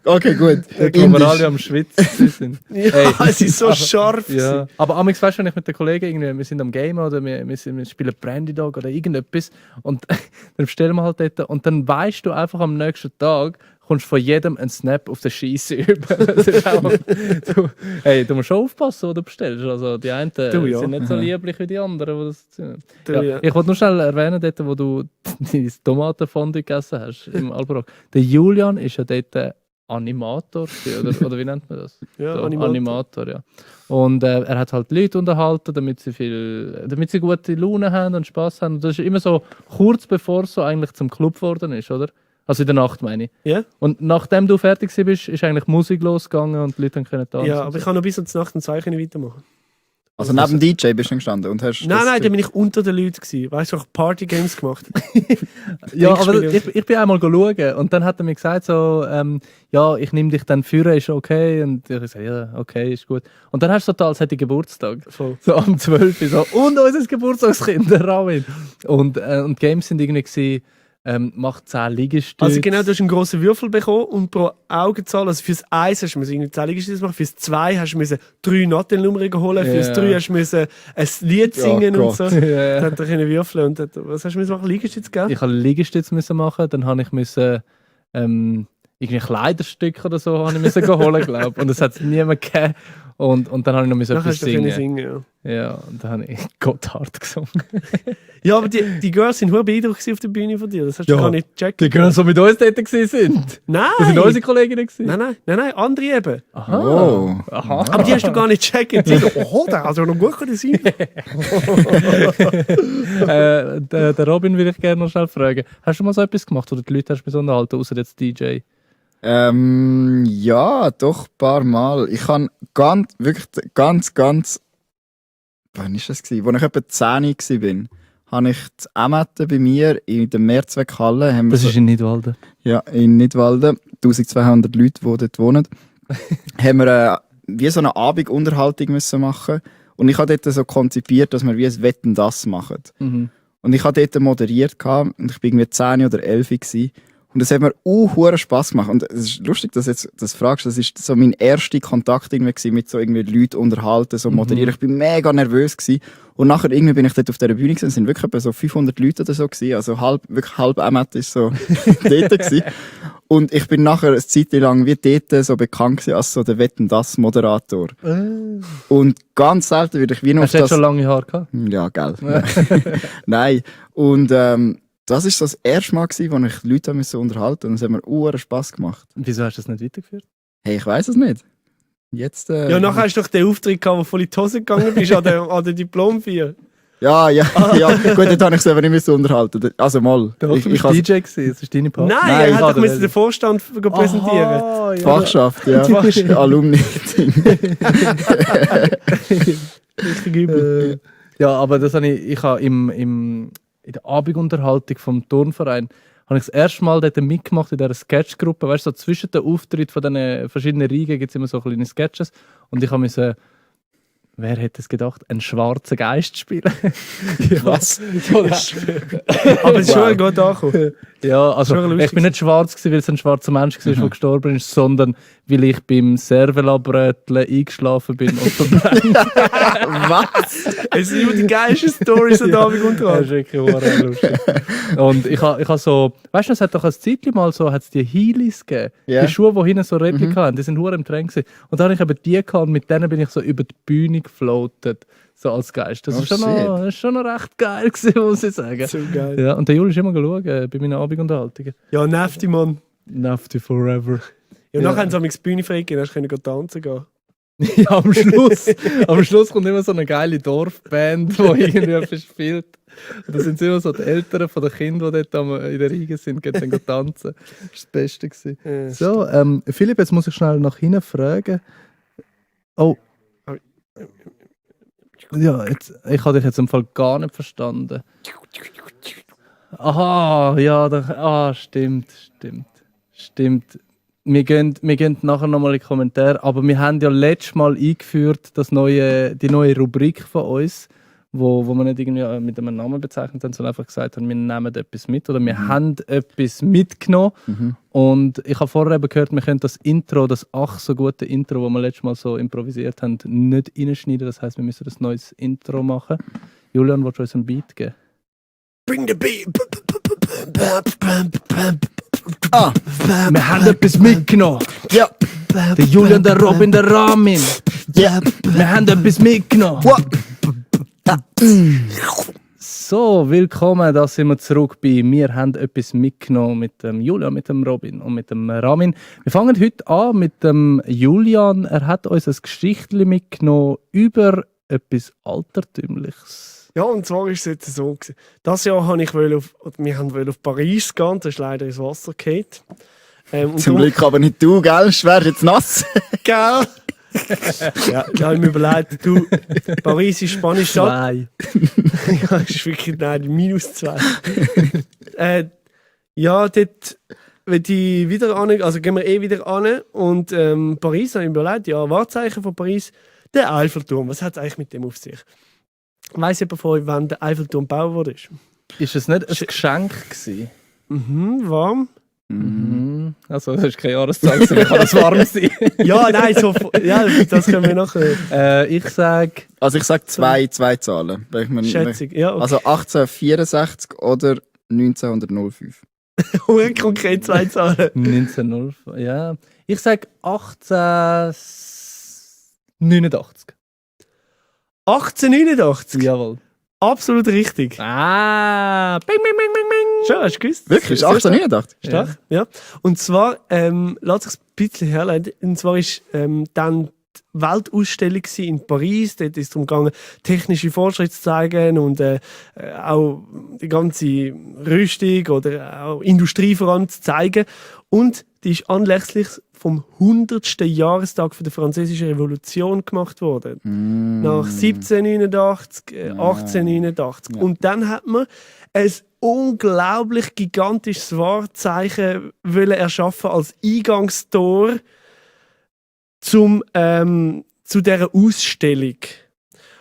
Okay, gut. Wo wir alle am Schwitzen sind. Ja, es ist so scharf. Ja. Aber amigs, weißt du, wenn ich mit den Kollegen irgendwie, wir sind am Game oder wir spielen Brandy Dog oder irgendetwas und dann bestellen wir halt dort und dann weißt du einfach am nächsten Tag, kommst von jedem einen Snap auf den Scheisse über. Das ist auch, du musst schon aufpassen, was du bestellst. Also die einen ja. sind nicht so lieblich wie die anderen. Die das sind. Du, Ja. ja. Ich wollte nur schnell erwähnen, dort, wo du dein Tomatenfondue gegessen hast im Albarock. Der Julian ist ja dort Animator oder wie nennt man das? Ja, So, Animator. Animator, ja. Und er hat halt Leute unterhalten, damit sie gute Laune haben und Spaß haben. Und das ist immer so kurz bevor es so eigentlich zum Club geworden ist, oder? Also in der Nacht, meine ich. Ja? Und nachdem du fertig bist, ist eigentlich Musik losgegangen und die Leute können tanzen. Ja, aber ich kann noch bis zur Nacht um 2 weitermachen. Also neben dem DJ bist du gestanden und hast... Nein, da bin ich unter den Leuten gewesen. Weißt du, ich habe Party-Games gemacht. Ja, aber Trinkspiele. ich bin einmal schauen und dann hat er mir gesagt so, ja, ich nehme dich dann führen, ist okay. Und ich sage, ja, okay, ist gut. Und dann hast du so als hätte ich Geburtstag. Voll. So am 12. So, und unser Geburtstagskind, der Ramin. Und Games sind irgendwie gewesen, macht 10 Liegestütze. Also genau, du hast einen grossen Würfel bekommen und pro Augenzahl, also fürs 1 hast du irgendwie 10 Liegestütze machen, fürs 2 hast du 3 Nattelnummern holen, fürs Ja. 3 hast du ein Lied singen Ja, und so. Gott. Ja. Dann hat er können würfeln und was hast du machen? Liegestütze, gell? Ich musste Liegestütze müssen machen, dann habe ich irgendwie Kleiderstücke oder so habe ich müssen holen, glaube und das hat es niemand gegeben. Und dann habe ich noch Dann etwas hast du können singen. singen, ja. Ja, und dann habe ich Gotthard gesungen. Ja, aber die Girls sind hure beeindruckt gewesen auf der Bühne von dir. Das hast du Ja. gar nicht gecheckt. Die Girls, die mit uns dort sind. Nein! Das sind unsere Kolleginnen. Nein, andere eben. Aha. Oh. Aha. Aber die hast du gar nicht gecheckt. Die so, oh, der hat ja noch gut können sein. Der Robin will ich gerne noch schnell fragen. Hast du mal so etwas gemacht, oder die Leute hast du mich so unterhalten, außer jetzt DJ? Ja, doch ein paar Mal. Ich habe wirklich ganz... Wann war das? Als ich etwa 10 war, habe ich die Emmette bei mir in der Mehrzweckhalle. Haben wir Das so- ist in Nidwalden. Ja, in Nidwalden. 1200 Leute, die dort wohnen. Haben wir wie so eine Abendunterhaltung müssen machen. Und ich habe dort so konzipiert, dass wir wie ein Wetten, das machen. Mhm. Und ich habe dort moderiert und ich war irgendwie 10 oder 11 gewesen. Und das hat mir hure Spass gemacht. Und es ist lustig, dass du jetzt das fragst. Das ist so mein erster Kontakt irgendwie gewesen, mit so irgendwie Leuten unterhalten, so moderieren. Ich bin mega nervös gewesen. Und nachher irgendwie bin ich dort auf dieser Bühne gewesen. Es sind wirklich etwa so 500 Leute oder so gewesen. Also wirklich halb Emmet ist so dort gewesen. Und ich bin nachher eine Zeit lang wie dort so bekannt gewesen als so der Wetten-das-Moderator. Und ganz selten würde ich wie noch Hast du jetzt schon lange Haare gehabt? ja, gell. Nein. Und das war so das erste Mal, gewesen, wo ich Leute unterhalten musste. Und es hat mir uren Spass gemacht. Wieso hast du das nicht weitergeführt? Hey, ich weiss es nicht. Jetzt. Ja, nachher hast du doch den Auftritt gehabt, wo voll in die Hose gegangen bist an der Diplomfeier. Ja. Gut, dort habe ich es aber nicht müssen unterhalten. Also mal. Du warst has- DJ gewesen, das ist deine Party. Nein, Nein, er hat doch schade, müssen den Vorstand präsentieren. Aha, ja. Fachschaft, ja. Alumni. Richtig übel. Ja, aber das habe ich habe in der Abendunterhaltung vom Turnverein habe ich das erste Mal dort mitgemacht in dieser Sketchgruppe. Weißt du, so zwischen den Auftritten von diesen verschiedenen Reigen gibt es immer so kleine Sketches. Und ich habe wer hätte es gedacht, einen schwarzen Geist spielen. Was? Aber es ist schon gut angekommen. Ja, also Schon lustig. ich bin nicht schwarz gewesen, weil es ein schwarzer Mensch war, der gestorben ist, sondern weil ich beim Servelabröteln eingeschlafen bin und verbrannt. Was? Es sind immer die geilsten Storys an der Abend Das ist unterhalten. wirklich verdammt lustig. Und ich habe so, weißt du, es hat doch ein Zeitchen mal so, hat's die Heelys gegeben. Ja. Die Schuhe, die hinten so Replika haben, die sind hure im Trend gewesen. Und da habe ich eben die gehabt und mit denen bin ich so über die Bühne gefloatet. So als Geist. Das Oh, ist schon noch recht geil gewesen, muss ich sagen. So geil. Ja, und der Juli ist immer geschaut bei meinen Abendunterhaltungen. Ja, Nefti, Mann. Nafty forever. Ja, Ja. nachher haben sie am die Bühne freigegeben, hast du tanzen gehen. Ja, am Schluss kommt immer so eine geile Dorfband, die irgendwie etwas spielt. Und das sind immer so die Eltern von den Kindern, die dort in der Riege sind, gehen dann tanzen. Das war das Beste gewesen. Ja, So, Philipp, jetzt muss ich schnell nach hinten fragen. Oh. Ja, ich habe dich jetzt im Fall gar nicht verstanden. Aha, ja, stimmt. Wir gehen nachher nochmal in die Kommentare, aber wir haben ja letztes Mal eingeführt die neue Rubrik von uns, wo wir nicht irgendwie mit einem Namen bezeichnet haben, sondern einfach gesagt haben, wir nehmen etwas mit oder wir haben etwas mitgenommen. Und ich habe vorher eben gehört, wir können das Intro, das ach so gute Intro, das wir letztes Mal so improvisiert haben, nicht reinschneiden. Das heisst, wir müssen ein neues Intro machen. Julian, willst du uns einen Beat geben? Bring the beat. Wir haben etwas mitgenommen. Ja. Der Julian, der Robin, der Ramin. Ja. Wir haben etwas mitgenommen. So, willkommen, da sind wir zurück bei «Wir haben etwas mitgenommen» mit dem Julian, mit dem Robin und mit dem Ramin. Wir fangen heute an mit dem Julian. Er hat uns ein Geschichtchen mitgenommen über etwas Altertümliches. Ja, und zwar war es jetzt so. Das Jahr wollte wir wollten auf Paris gehen, das ist leider ins Wasser gefallen. Zum Glück aber nicht du, gell? Ich werde jetzt nass. Gell? Ja, da habe ich mir überlegt, du, Paris ist Spanisch Stadt. Ja, ist wirklich, nein, -2. Ja, dort will ich wieder an, also gehen wir wieder an. Und Paris, habe ich mir überlegt, ja, Wahrzeichen von Paris, der Eiffelturm. Was hat es eigentlich mit dem auf sich? Weiss jemand von euch, wann der Eiffelturm gebaut wurde? Ist es nicht ein Geschenk gewesen? Warm? Also, das ist keine Jahreszahl, wie kann das warm sein? Ja, nein, ja, das können wir nachher. Ich sage... Also ich sage zwei Zahlen. Schätzung, ja, okay. Also 1864 oder 1905. Konkret 2 Zahlen. 1905, ja. Ich sage 1889. 1889? Jawohl. Absolut richtig. Bing, bing, bing, bing, bing. Schon, hast du gewusst? Wirklich? Ist Sehr 1889? Stark, ja. Und zwar, lass sich ein bisschen herleiten, und zwar ist dann die Weltausstellung in Paris, dort ist es darum gegangen, technische Fortschritte zu zeigen und auch die ganze Rüstung oder auch Industrie vor allem zu zeigen. Und die ist anlässlich vom 100. Jahrestag der Französischen Revolution gemacht worden. Nach 1789, 1889. Ja. Und dann hat man ein unglaublich gigantisches Wahrzeichen erschaffen als Eingangstor zu dieser Ausstellung.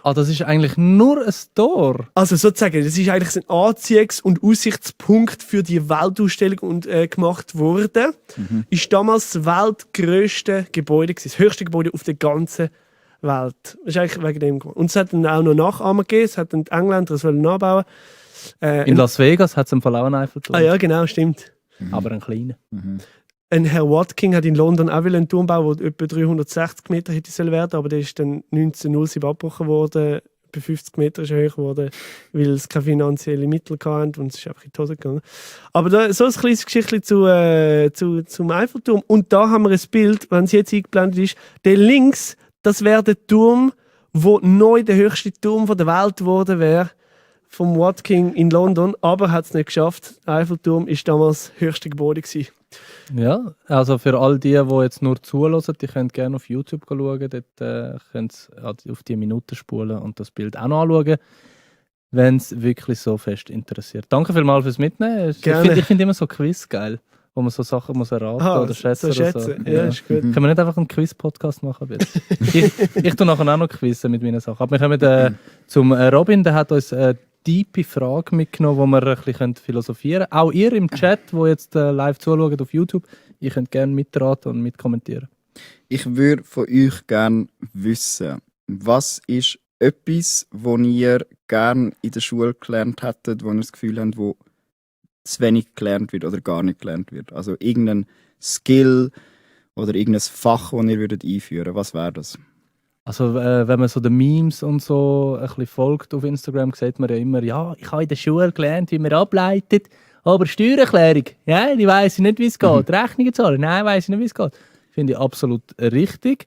Ah, das ist eigentlich nur ein Tor. Also sozusagen, das ist eigentlich ein Anziehungs- und Aussichtspunkt für die Weltausstellung und, gemacht worden. Ist damals das weltgrösste Gebäude gewesen, das höchste Gebäude auf der ganzen Welt. Das ist eigentlich wegen dem gemacht. Und es hat dann auch noch Nachahmer gegeben, es hat dann die Engländer das nachbauen. In Las Vegas hat es im Fall auch einen Eiffelturm. Ah ja, genau, stimmt. Aber einen kleinen. Ein Herr Watkin hat in London auch einen Turm bauen, der etwa 360 Meter hätte sollen werden, aber der ist dann 1907 abgebrochen worden, etwa 50 Meter ist er höher geworden, weil es keine finanziellen Mittel hatten und es ist einfach in die Hose gegangen. Aber da, so ein kleines Geschichtchen zum Eiffelturm. Und da haben wir ein Bild, wenn es jetzt eingeblendet ist, der links, das wäre der Turm, wo neu der höchste Turm der Welt geworden wäre, vom Watkin in London, aber hat es nicht geschafft. Der Eiffelturm war damals das höchste Gebäude gewesen. Ja, also für all die jetzt nur zuhören, die können gerne auf YouTube schauen. Dort können sie auf die Minuten spulen und das Bild auch noch anschauen, wenn es wirklich so fest interessiert. Danke vielmals fürs Mitnehmen. Gerne. Ich finde immer so Quiz geil, wo man so Sachen muss erraten oder schätzen. So oder schätzen. so. Ja, ist gut. Können wir nicht einfach einen Quiz-Podcast machen? Bitte? ich tue nachher auch noch quizzen mit meinen Sachen. Aber wir kommen zum Robin, der hat uns tiefe Frage mitgenommen, wo wir ein bisschen philosophieren können. Auch ihr im Chat, wo jetzt live zuschaut auf YouTube, ihr könnt gerne mitraten und mitkommentieren. Ich würde von euch gerne wissen, was ist etwas, was ihr gerne in der Schule gelernt hättet, wo ihr das Gefühl habt, wo zu wenig gelernt wird oder gar nicht gelernt wird? Also irgendein Skill oder irgendein Fach, das ihr würdet einführen. Was wäre das? Also wenn man so den Memes und so ein bisschen folgt auf Instagram, sieht man ja immer, ja, ich habe in der Schule gelernt, wie man ableitet, aber Steuererklärung, ja, die weiss ich nicht, wie es geht. Rechnungen zahlen, nein, weiss ich nicht, wie es geht. Finde ich absolut richtig.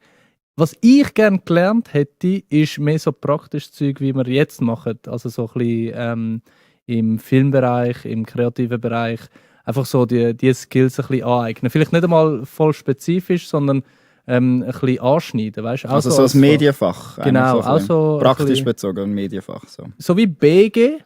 Was ich gerne gelernt hätte, ist mehr so praktisches Zeug, wie wir jetzt machen. Also so ein bisschen im Filmbereich, im kreativen Bereich, einfach so die Skills ein bisschen aneignen. Vielleicht nicht einmal voll spezifisch, sondern ein bisschen anschneiden, weißt? Also so ein Medienfach. Genau, so auch so praktisch bisschen, bezogen, ein Medienfach. So wie BG,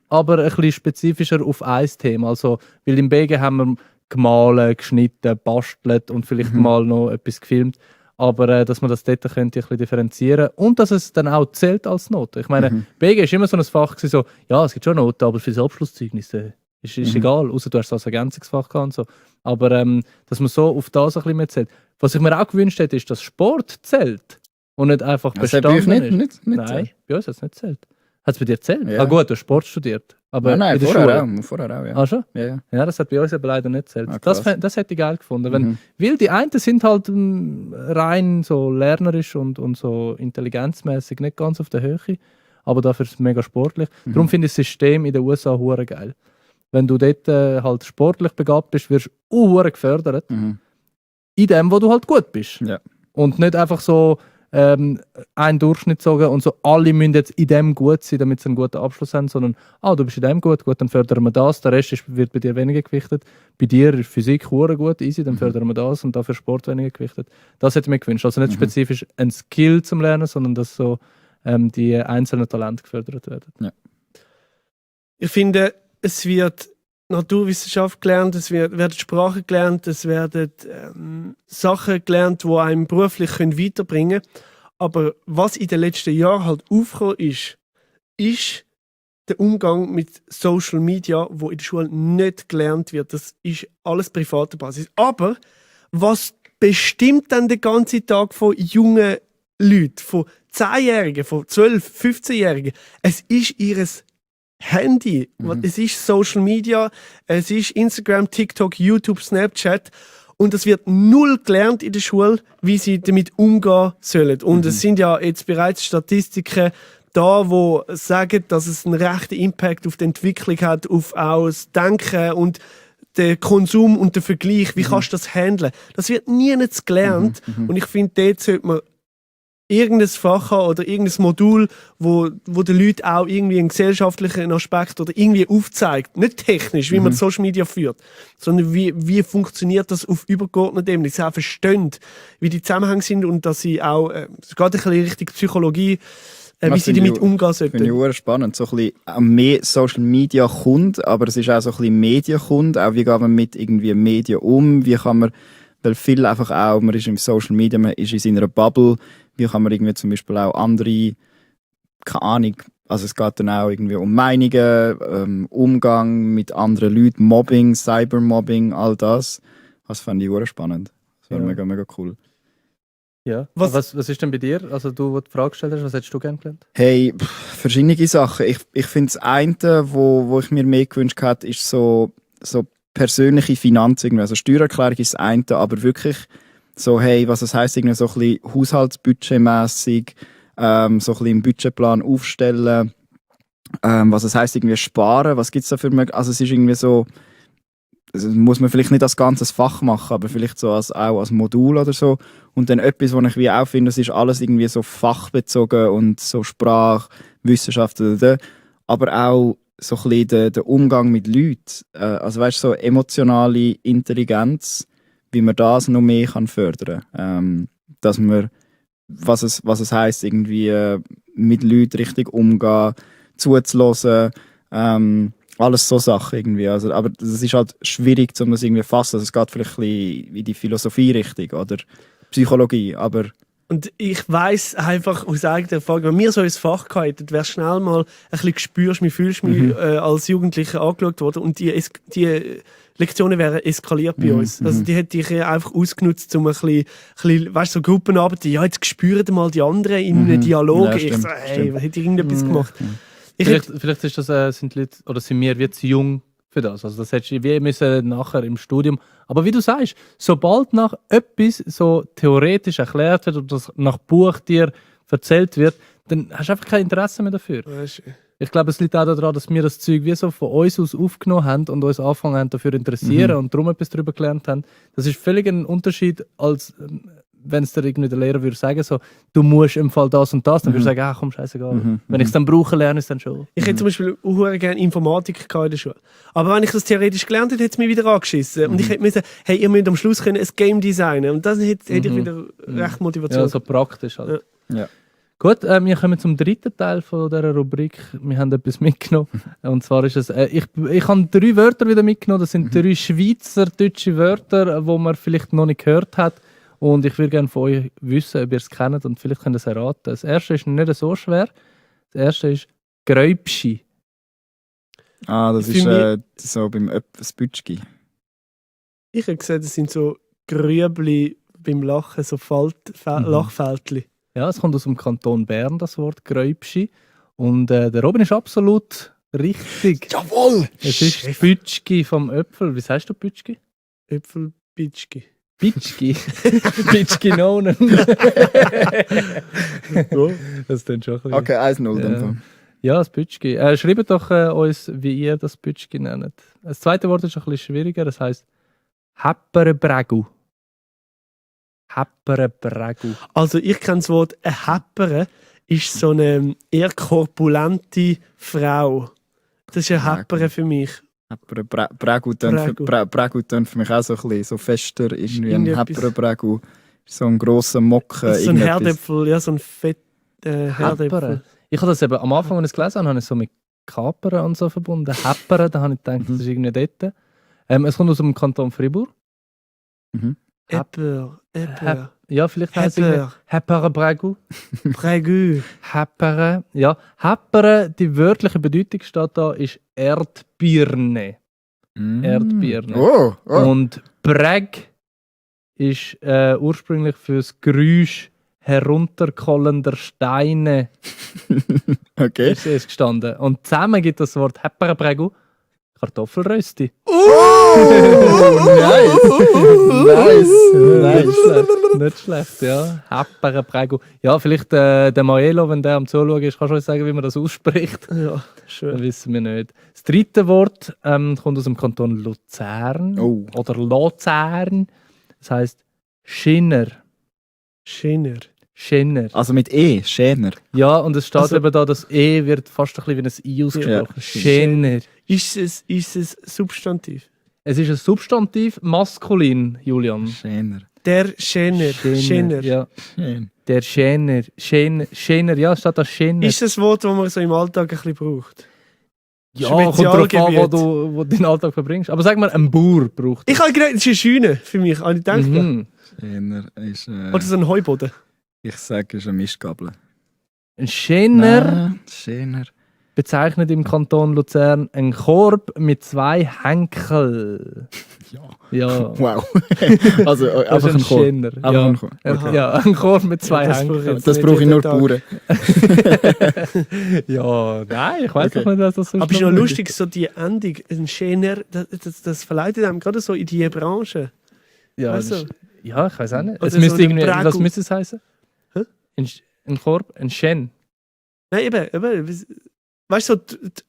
aber ein bisschen spezifischer auf ein Thema. Also, weil im BG haben wir gemalt, geschnitten, bastelt und vielleicht mal noch etwas gefilmt. Aber dass man das dort könnte ein bisschen differenzieren und dass es dann auch zählt als Note. Ich meine, BG ist immer so ein Fach gewesen, so, ja, es gibt schon Noten, aber für das Abschlusszeugnis ist egal, außer du hast das als Ergänzungsfach gehabt und so. Aber dass man so auf das ein bisschen mehr zählt. Was ich mir auch gewünscht hätte, ist, dass Sport zählt und nicht einfach bestanden ist. Nicht Nein, bei uns hat es nicht zählt. Hat es bei dir zählt? Ja. Ah gut, du hast Sport studiert. Aber Nein, in der vorher Schule. auch. Vorher auch, ja. Ah schon? Ja. Ja, das hat bei uns aber leider nicht zählt. Ah, krass. Das hätte ich geil gefunden. Weil die einen sind halt rein so lernerisch und so intelligenzmäßig nicht ganz auf der Höhe, aber dafür ist es mega sportlich. Darum finde ich das System in den USA hure geil. Wenn du dort halt sportlich begabt bist, wirst du hure gefördert. In dem, wo du halt gut bist. Ja. Und nicht einfach so einen Durchschnitt sagen und so, alle müssen jetzt in dem gut sein, damit sie einen guten Abschluss haben, sondern du bist in dem gut, dann fördern wir das, der Rest wird bei dir weniger gewichtet. Bei dir ist Physik hure gut, easy, dann fördern wir das und dafür Sport weniger gewichtet. Das hätte ich mir gewünscht. Also nicht spezifisch ein Skill zum Lernen, sondern dass so die einzelnen Talente gefördert werden. Ja. Ich finde, es wird Naturwissenschaft gelernt, es werden Sprachen gelernt, es werden Sachen gelernt, die einem beruflich weiterbringen können. Aber was in den letzten Jahren halt aufgekommen ist der Umgang mit Social Media, wo in der Schule nicht gelernt wird. Das ist alles private Basis. Aber was bestimmt dann den ganzen Tag von jungen Leuten, von 10-Jährigen, von 12-, 15-Jährigen? Es ist ihres Handy, es ist Social Media, es ist Instagram, TikTok, YouTube, Snapchat und es wird null gelernt in der Schule, wie sie damit umgehen sollen. Und es sind ja jetzt bereits Statistiken da, wo sagen, dass es einen rechten Impact auf die Entwicklung hat, auf auch das Denken und den Konsum und den Vergleich. Wie kannst du das handeln? Das wird nie gelernt und ich finde, dort sollte man irgendein Fach haben oder irgendein Modul, wo den Leuten auch irgendwie einen gesellschaftlichen Aspekt oder irgendwie aufzeigt. Nicht technisch, wie man Social Media führt, sondern wie funktioniert das auf übergeordneter Ebene. Dass sie auch verstehen, wie die Zusammenhänge sind und dass sie auch, es geht ein bisschen Richtung Psychologie, wie sie damit umgehen sollten. Finde ich sehr spannend. So ein bisschen mehr Social Media kommt, aber es ist auch so ein bisschen Medien kommt. Auch wie geht man mit irgendwie Medien um? Wie kann man, weil viel einfach auch, man ist im Social Media, man ist in seiner Bubble. Wie kann man irgendwie zum Beispiel auch andere, keine Ahnung, also es geht dann auch irgendwie um Meinungen, Umgang mit anderen Leuten, Mobbing, Cybermobbing, all das. Das fand ich sehr spannend. Das war mega, mega cool. Ja. Was ist denn bei dir? Also du, wo die Frage gestellt hast, was hättest du gerne gelernt? Hey, verschiedene Sachen. Ich finde das eine, wo ich mir mehr gewünscht hätte, ist so persönliche Finanzen. Also Steuererklärung ist das eine, aber wirklich so, hey, was das heisst, irgendwie so ein bisschen haushaltsbudgetmässig, so ein bisschen im Budgetplan aufstellen, was das heisst, irgendwie sparen, was gibt es da für Möglichkeiten? Also es ist irgendwie so, also muss man vielleicht nicht als ganzes Fach machen, aber vielleicht so auch als Modul oder so. Und dann etwas, was ich wie auch finde, das ist alles irgendwie so fachbezogen und so Sprache, Wissenschaft, aber auch so ein bisschen der Umgang mit Leuten. Also weißt du, so emotionale Intelligenz, wie man das noch mehr fördern kann. Dass man, was es heisst, irgendwie mit Leuten richtig umgehen, zuzulassen, alles so Sachen irgendwie. Also, aber das ist halt schwierig, um das irgendwie zu fassen. Also es geht vielleicht ein bisschen in die Philosophie-Richtung oder Psychologie, aber... Und ich weiss einfach aus eigener Erfahrung, wenn wir so ein Fach hatten, wärst schnell mal ein bisschen spürst, wie fühlst du mich als Jugendlicher angeschaut worden und die Lektionen wären eskaliert bei uns. Also die hätte ich einfach ausgenutzt, um ein bisschen weißt, so Gruppenarbeiten, ja, jetzt spüren mal die anderen in einem Dialog. Ja, stimmt, ich so, hey, hätte ich irgendetwas gemacht? Vielleicht ist das, sind Leute, oder sind wir wie zu jung für das. Also das hättest du wie müssen nachher im Studium. Aber wie du sagst, sobald nach etwas so theoretisch erklärt wird oder das nach Buch dir erzählt wird, dann hast du einfach kein Interesse mehr dafür. Ich glaube, es liegt auch daran, dass wir das Zeug wie so von uns aus aufgenommen haben und uns angefangen haben, dafür interessieren und darum etwas darüber gelernt haben. Das ist völlig ein Unterschied, als wenn es dir irgendwie der Lehrer würde sagen, so, du musst im Fall das und das, dann würde ich sagen, komm, scheißegal. Wenn ich es dann brauche, lerne ich es dann schon. Ich hätte zum Beispiel auch gerne Informatik in der Schule. Aber wenn ich das theoretisch gelernt hätte, hätte es mich wieder angeschissen. Und ich hätte müssen, hey, ihr müsst am Schluss können ein Game designen. Und dann hätte ich wieder recht Motivation. Ja, so praktisch halt. Ja. Gut, wir kommen zum dritten Teil von dieser Rubrik. Wir haben etwas mitgenommen. Und zwar ist es, ich habe 3 Wörter wieder mitgenommen. Das sind 3 schweizerdeutsche Wörter, die man vielleicht noch nicht gehört hat. Und ich würde gerne von euch wissen, ob ihr es kennt und vielleicht könnt ihr es erraten. Das erste ist nicht so schwer. Das erste ist Gräubschi. Ah, das Für ist so beim Spütschki. Ich habe gesehen, das sind so Grübli beim Lachen, so Lachfältchen. Ja, es kommt aus dem Kanton Bern, das Wort Gräubschi. Und der Robin ist absolut richtig. Jawohl! Es ist Bütschki vom Äpfel. Wie sagst du Bütschki? Äpfelbitschki. Bitschki. Bitschki Nonen. Das ist dann schon ein bisschen. Okay, 1-0 Ja. dann Fall. Ja, das Bütschki. Schreibt doch uns, wie ihr das Bütschki nennt. Das zweite Wort ist ein bisschen schwieriger. Das heisst Häpperebregu. Häpperebregu. Also ich kenne das Wort «eine Häppere», ist so eine eher korpulente Frau. Das ist eine Häppere für mich. Aber Bregu tönt für mich auch so ein bisschen so fester. Irgendwie ein Irgendetwas. Häpperer-Bregu. So ein grosser Mocken. Das ist so ein irgendetwas. Herdäpfel, ja, so ein fett Herdäpfel. Häppere. Ich habe das eben am Anfang, als ich es gelesen habe, habe ich es so mit Kapern und so verbunden. Häppere, da habe ich gedacht, das ist irgendwie dort. Es kommt aus dem Kanton Fribourg. Äpper, Äpper, Ja, vielleicht heisst es irgendwie Häpper, Häpperebregu. Prägü. Häppere. Ja, Häppere, die wörtliche Bedeutung steht da, ist Erdbirne. Erdbeeren. Oh, oh. Und Breg ist ursprünglich für das Geräusch herunterkollender Steine Okay. ist es gestanden. Und zusammen gibt das Wort Häpperebregu Kartoffelrösti. Nice. Nicht schlecht, nicht schlecht, ja. Häpperebregu. Ja, vielleicht der Maelo, wenn der am Zuschauen ist, kannst du uns sagen, wie man das ausspricht. Ja, Das schön. wissen wir nicht. Das dritte Wort kommt aus dem Kanton Luzern Oh. oder Luzern. Das heisst Schinner. Schinner. Schinner. Also mit E, Schäner. Ja, und es steht Also- eben da, das E wird fast ein bisschen wie ein I ausgesprochen. Ja. Schinner. Ist es Substantiv? Es ist ein Substantiv, maskulin, Julian. Schäner. Der Schinner. Schinner. Ja, Schön. der Schinner. Schinner, ja, steht da Schinner. Ist das ein Wort, das man so im Alltag ein bisschen braucht? Ja, kommt drauf an, Spezialgebiet. wo du deinen Alltag verbringst. Aber sag mal, ein Bauer braucht Ich habe gedacht, das ist eine Schiene für mich. Habe ich gedacht. Mhm. Schäner ist. Oder so ein Heuboden. Ich sage, es ist eine Mistgabel. Ein Schinner Nein, Schäner. bezeichnet im Kanton Luzern einen Korb mit 2 Henkel. Ja. Ja, Wow. Also das einfach ist ein Korb. Schinner. Einfach Ja. ein Korb. Okay. Ja, ein Korb mit 2 Ja, das brauche ich Henkeln. jetzt. Das brauche ich nur Bauern. Ja, nein, ich weiß Okay. doch nicht, was das so Aber es ist noch lustig, so die Endung, ein Schinner, das verleitet einem gerade so in die Branche. Ja, Weißt das du? ist, ja, ich weiß auch nicht. Oder Es so müsste ein irgendwie, Bregu. was müsste es heißen? Hä? Ein Korb, ein Schen. Nein, eben. Weißt du, so,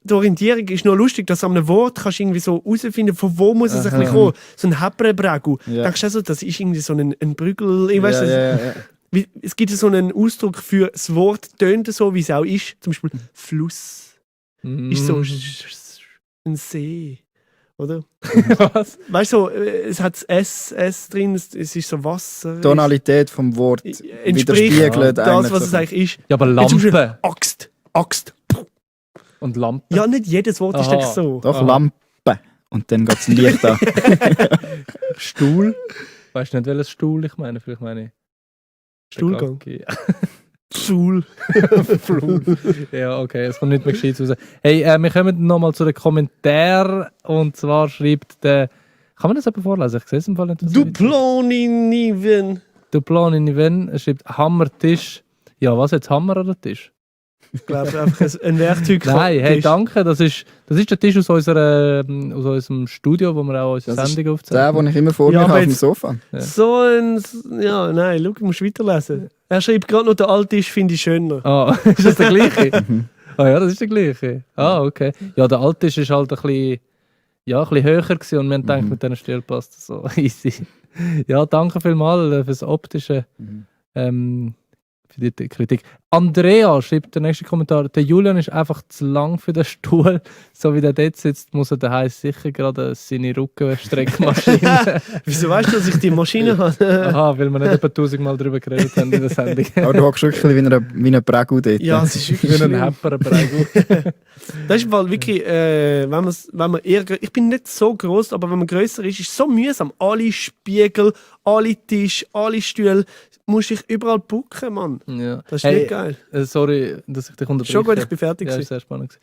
die Orientierung ist noch lustig, dass du an einem Wort kannst du irgendwie so herausfinden, von wo muss es ein Aha. bisschen kommen. So ein Häpperebregu. Ja. Denkst du auch so, das ist irgendwie so ein Brügel. Ich weiss, ja. Es gibt so einen Ausdruck für das Wort, tönt so, wie es auch ist. Zum Beispiel Fluss. Ist so ein See. Oder? Was? Weißt du, so, es hat das S drin, es ist so Wasser. Die Tonalität vom Wort Entspricht widerspiegelt das, eigentlich was es so. eigentlich ist. Ja, aber Wie zum Beispiel Lampe Axt. und Lampe. Ja, nicht jedes Wort ist Aha. doch so. Doch, Aha. Lampe. Und dann geht das Licht an. Stuhl. Weißt du nicht, welches Stuhl ich meine? Vielleicht meine ich. Stuhlgang. Okay. Stuhl. Flur. Ja, okay, es kommt nicht mehr gescheit raus. Hey, wir kommen nochmal zu den Kommentaren. Und zwar schreibt der. Kann man das jemand vorlesen? Ich sehe es im Fall nicht. was er schreibt. Duploniniven. Duplan in Even. Er schreibt Hammertisch. Ja, was jetzt? Hammer oder Tisch? Ich glaube, einfach ein Werkzeug. Nein, hey, Tisch. danke. Das ist der Tisch aus unserem Studio, wo wir auch unsere Das ist Sendung Der, aufzeichnen. den ich immer vor Ja, mir aber habe auf dem jetzt- Sofa. Ja. So ein. Ja, nein, schau, du musst weiterlesen. Er schreibt gerade noch, der Alttisch finde ich schöner. Ah, ist das der gleiche? Ah ja, das ist der gleiche. Ah, okay. Ja, der alte ist halt ein bisschen höher gewesen und wir haben gedacht, mit diesen Stil passt das so easy. Ja, danke vielmals fürs optische für die Kritik. Andrea schreibt den nächsten Kommentar, der Julian ist einfach zu lang für den Stuhl. So wie der dort sitzt, muss er daheim sicher gerade seine Rückenstreckmaschine. Wieso weißt du, dass ich die Maschine habe? Aha, weil wir nicht etwa 1000-mal darüber geredet haben in der Sendung. Aber du hockst wirklich wie ein Prägu dort. Ja, es ist wirklich Wie ein schlimm. Hepper-Bregu. Das ist im Fall wirklich, wenn man eher, ich bin nicht so groß, aber wenn man grösser ist, ist es so mühsam. Alle Spiegel, alle Tische, alle Stühle, musst dich überall bucken, Mann. Ja. Das ist nicht geil. Sorry, dass ich dich unterbreche. Schon gut, ich bin fertig Ja, gewesen. ist sehr spannend.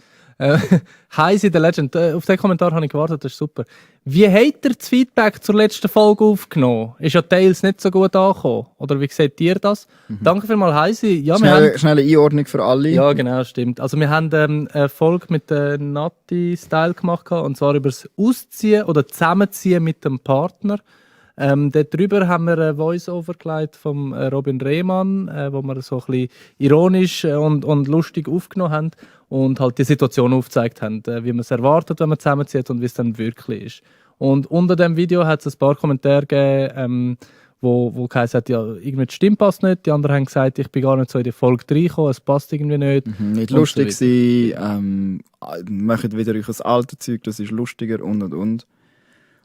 Heisi, der Legend. Auf den Kommentar habe ich gewartet, das ist super. Wie habt ihr das Feedback zur letzten Folge aufgenommen? Ist ja teils nicht so gut angekommen. Oder wie seht ihr das? Danke vielmals, Heisi. Ja, wir haben, Schnelle Einordnung für alle. ja, genau, stimmt. Also wir haben eine Folge mit Nati-Style gemacht, und zwar über das Ausziehen oder Zusammenziehen mit dem Partner. Dort drüber haben wir ein Voice-Over gelegt vom Robin Rehmann, wo wir so ein bisschen ironisch und lustig aufgenommen haben und halt die Situation aufgezeigt haben, wie man es erwartet, wenn man zusammenzieht und wie es dann wirklich ist. Und unter dem Video hat es ein paar Kommentare gegeben, wo geheißen hat, ja, irgendwie die Stimme passt nicht. Die anderen haben gesagt, ich bin gar nicht so in die Folge reingekommen, es passt irgendwie nicht. Nicht Und lustig so sein, macht wieder euch ein altes Zeug, das ist lustiger und.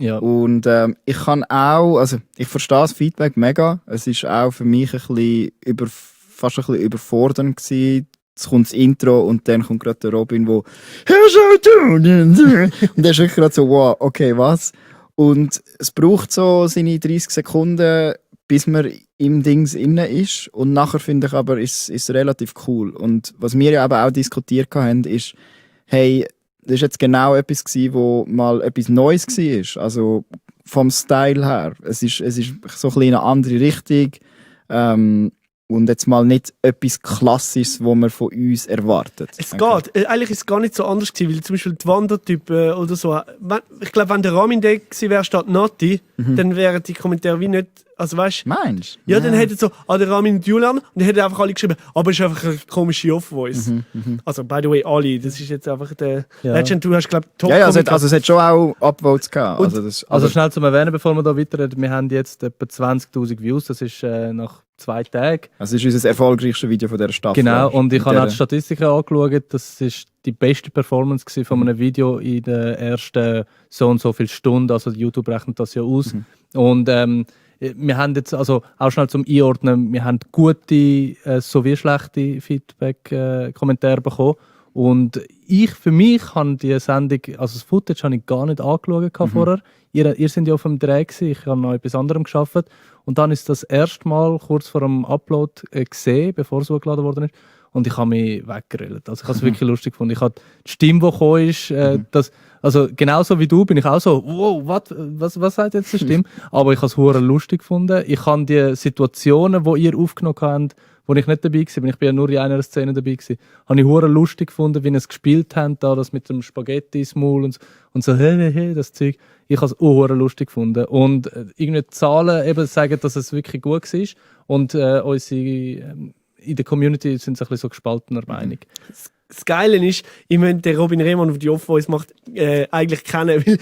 Ja. Und ich kann auch, also ich verstehe das Feedback mega. Es ist auch für mich fast ein bisschen überfordernd gewesen. Jetzt kommt das Intro und dann kommt gerade der Robin, wo und der ist wirklich gerade so, wow, okay, was? Und es braucht so seine 30 Sekunden, bis man im Dings inne ist. Und nachher finde ich aber, ist es relativ cool. Und was wir ja aber auch diskutiert haben, ist, hey, das war jetzt genau etwas, wo mal etwas Neues war. Also vom Style her. Es ist so ein bisschen eine andere Richtung. Und jetzt mal nicht etwas Klassisches, was man von uns erwartet. Es geht. Eigentlich ist es gar nicht so anders gewesen, weil zum Beispiel die Wandertypen oder so. Ich glaube, wenn der Ramin da gewesen wäre statt Nati, dann wären die Kommentare wie nicht. Also weißt Meinst du? ja, dann hätten so der Ramin und Julian und dann hätten einfach alle geschrieben, aber es ist einfach eine komische Off-Voice. Also, by the way, alle. Das ist jetzt einfach der Ja. Legend. Du hast, glaube ich, top Ja, es hat schon auch Upvotes gehabt. Also schnell zum Erwähnen, bevor wir da weiterreden, wir haben jetzt etwa 20'000 Views, das ist nach 2 Tagen. Das ist unser erfolgreichste Video von dieser Staffel. Genau, und ich Mit habe auch der- die Statistiken angeschaut, das ist die beste Performance gewesen von einem Video in den ersten so und so viel Stunden, also YouTube rechnet das ja aus. Und wir haben jetzt, also auch schnell zum Einordnen, wir haben gute sowie schlechte Feedback-Kommentare bekommen. Und für mich habe die Sendung, also das Footage habe ich gar nicht angeschaut vorher. Ihr seid ja auf dem Dreh gewesen, ich habe noch etwas anderem gearbeitet. Und dann ist das erste Mal kurz vor dem Upload gesehen, bevor es hochgeladen worden ist. Und ich habe mich weggerillt. Also ich habe es wirklich lustig gefunden. Ich habe die Stimme, die gekommen ist, also genauso wie du bin ich auch so, wow, was sagt jetzt die Stimme? Aber ich habe es hure lustig gefunden. Ich habe die Situationen, die ihr aufgenommen habt, wo ich nicht dabei war, ich bin ja nur in einer Szene dabei gewesen, habe ich hure lustig gefunden, wie ihr es gespielt habt, da das mit dem Spaghetti ins Maul und so, hey, das Zeug. Ich habe es auch hure lustig gefunden. Und irgendwie die Zahlen eben sagen, dass es wirklich gut war. Und unsere in der Community sind sie ein bisschen so gespaltener Meinung. Das Geile ist, ich möchte den Robin Rehmann, der die Off-Voice macht, eigentlich kennen, weil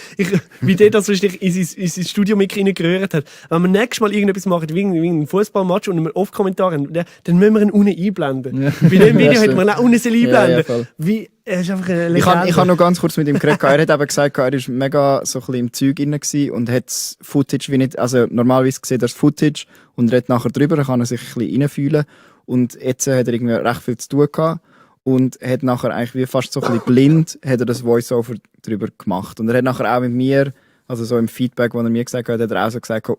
wie der das richtig in sein Studio mit reingerührt hat. Wenn wir nächstes Mal irgendetwas machen, wie einen Fußballmatch und wir Off-Kommentare haben, dann müssen wir ihn unten einblenden. Ja. Bei dem Video hätten wir ihn auch unten einblenden. Ja, voll. Wie, er ist einfach eine Ich Legende. habe noch ganz kurz mit ihm geredet. Er hat eben gesagt, er war mega so ein bisschen im Zeug drin gewesen und hat das Footage wie nicht, also normalerweise sieht er das Footage und redet nachher drüber, kann er sich ein bisschen reinfühlen. Und jetzt hat er irgendwie recht viel zu tun gehabt und hat nachher eigentlich wie fast so ein bisschen blind hat er das Voice-Over drüber gemacht. Und er hat nachher auch mit mir, also so im Feedback, das er mir gesagt hat er auch so gesagt,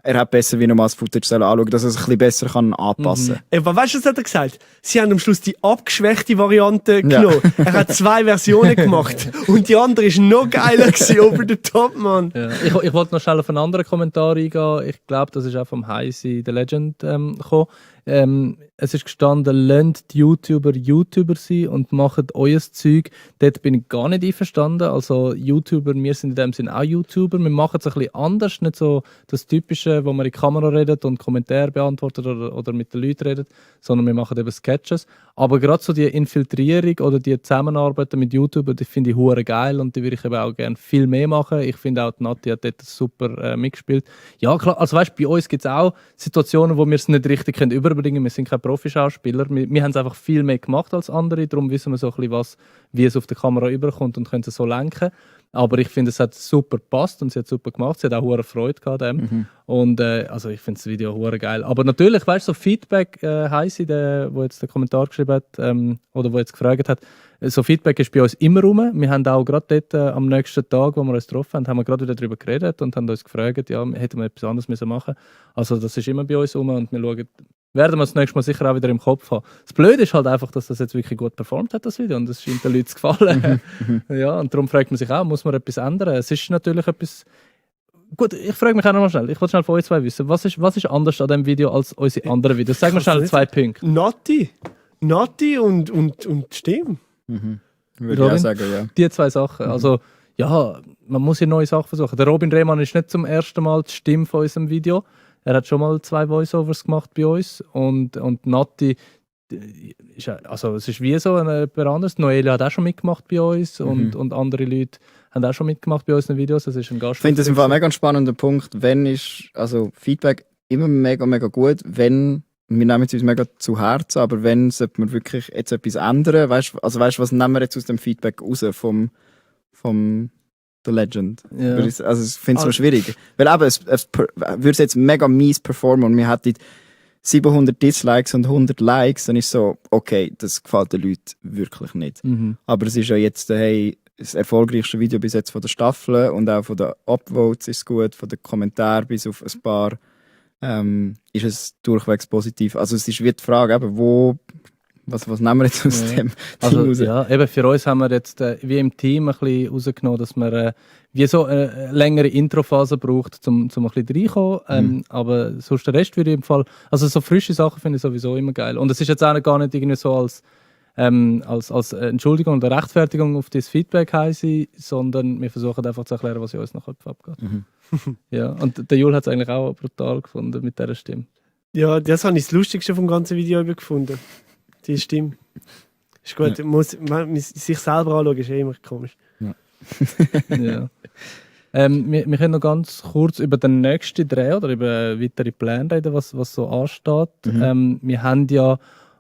er hat besser wie nochmal das Footage anschauen, dass er es ein bisschen besser kann anpassen kann. Aber weißt du, was hat er gesagt? Sie haben am Schluss die abgeschwächte Variante genommen. Er hat 2 Versionen gemacht und die andere war noch geiler gewesen, over the top, Mann. Ja. Ich wollte noch schnell auf einen anderen Kommentar eingehen. Ich glaube, das ist auch vom Heisi, der Legend, gekommen. Es ist gestanden, lasst die YouTuber sein und macht euer Zeug. Dort bin ich gar nicht einverstanden. Also YouTuber, wir sind in dem Sinne auch YouTuber. Wir machen es ein bisschen anders, nicht so das Typische, wo man in die Kamera redet und Kommentare beantwortet oder mit den Leuten redet, sondern wir machen eben Sketches. Aber gerade so die Infiltrierung oder die Zusammenarbeit mit YouTubern, die finde ich hure geil und die würde ich eben auch gerne viel mehr machen. Ich finde auch, die Nati hat dort super mitgespielt. Ja klar, also weißt, bei uns gibt es auch Situationen, wo wir es nicht richtig überbringen überbringen. Wir sind keine Profischauspieler. Wir haben es einfach viel mehr gemacht als andere. Darum wissen wir so ein bisschen, wie es auf der Kamera überkommt und können es so lenken. Aber ich finde, es hat super gepasst und sie hat super gemacht. Sie hat auch hohe Freude gehabt an dem. Und also ich finde das Video hure geil. Aber natürlich, weißt du, so Feedback, Heisi, der jetzt den Kommentar geschrieben hat, oder wo jetzt gefragt hat, so Feedback ist bei uns immer rum. Wir haben auch gerade dort am nächsten Tag, wo wir uns getroffen haben wir gerade wieder darüber geredet und haben uns gefragt, ja, hätten wir etwas anderes machen müssen. Also das ist immer bei uns rum und wir schauen, werden wir das nächste Mal sicher auch wieder im Kopf haben. Das Blöde ist halt einfach, dass das jetzt wirklich gut performt hat, das Video, und es scheint den Leuten zu gefallen. Ja, und darum fragt man sich auch, muss man etwas ändern? Es ist natürlich etwas... Gut, ich frage mich auch noch mal schnell. Ich wollte schnell von euch zwei wissen, was ist anders an diesem Video als unsere anderen Videos? Sag mir schnell 2 Punkte. Nati und Stimme. Würde ich Robin? auch sagen, ja. Die 2 Sachen. Also, ja, man muss ja neue Sachen versuchen. Der Robin Rehmann ist nicht zum ersten Mal die Stimme von unserem Video. Er hat schon mal 2 Voiceovers gemacht bei uns. Und Nati, ist, also es ist wie so jemand anderes. Noelia hat auch schon mitgemacht bei uns und andere Leute haben auch schon mitgemacht bei unseren Videos. Das ist ein Gast. Ich finde das im Fall ein mega spannender Punkt. Wenn ist, also Feedback immer mega, mega gut, wenn, wir nehmen es uns mega zu Herzen, aber wenn sollte man wirklich jetzt etwas ändern, weißt, was nehmen wir jetzt aus dem Feedback raus vom The Legend? Ja. Also ich finde es so schwierig. Weil eben, es würde jetzt mega mies performen und wir hätten 700 Dislikes und 100 Likes, dann ist so, okay, das gefällt den Leuten wirklich nicht. Aber es ist ja jetzt, hey, das erfolgreichste Video bis jetzt von der Staffel und auch von den Upvotes ist es gut, von den Kommentaren bis auf ein paar ist es durchwegs positiv. Also es ist wie die Frage, eben, was nehmen wir jetzt aus dem Ding raus? Ja, eben für uns haben wir jetzt wie im Team ein bisschen rausgenommen, dass wir wie so eine längere Introphase braucht, um ein bisschen reinkommen. Aber sonst der Rest würde ich im Fall, also so frische Sachen finde ich sowieso immer geil. Und es ist jetzt auch gar nicht irgendwie so als Entschuldigung oder Rechtfertigung auf das Feedback heißen, sondern wir versuchen einfach zu erklären, was in uns nach Köpfen abgeht. Ja, und der Jul hat es eigentlich auch brutal gefunden mit dieser Stimme. Ja, das habe ich das Lustigste vom ganzen Video über gefunden. Die Stimme. Ist gut, sich selber anschauen, ist immer komisch. Ja. Wir können noch ganz kurz über den nächsten Dreh oder über weitere Pläne reden, was so ansteht. Wir haben ja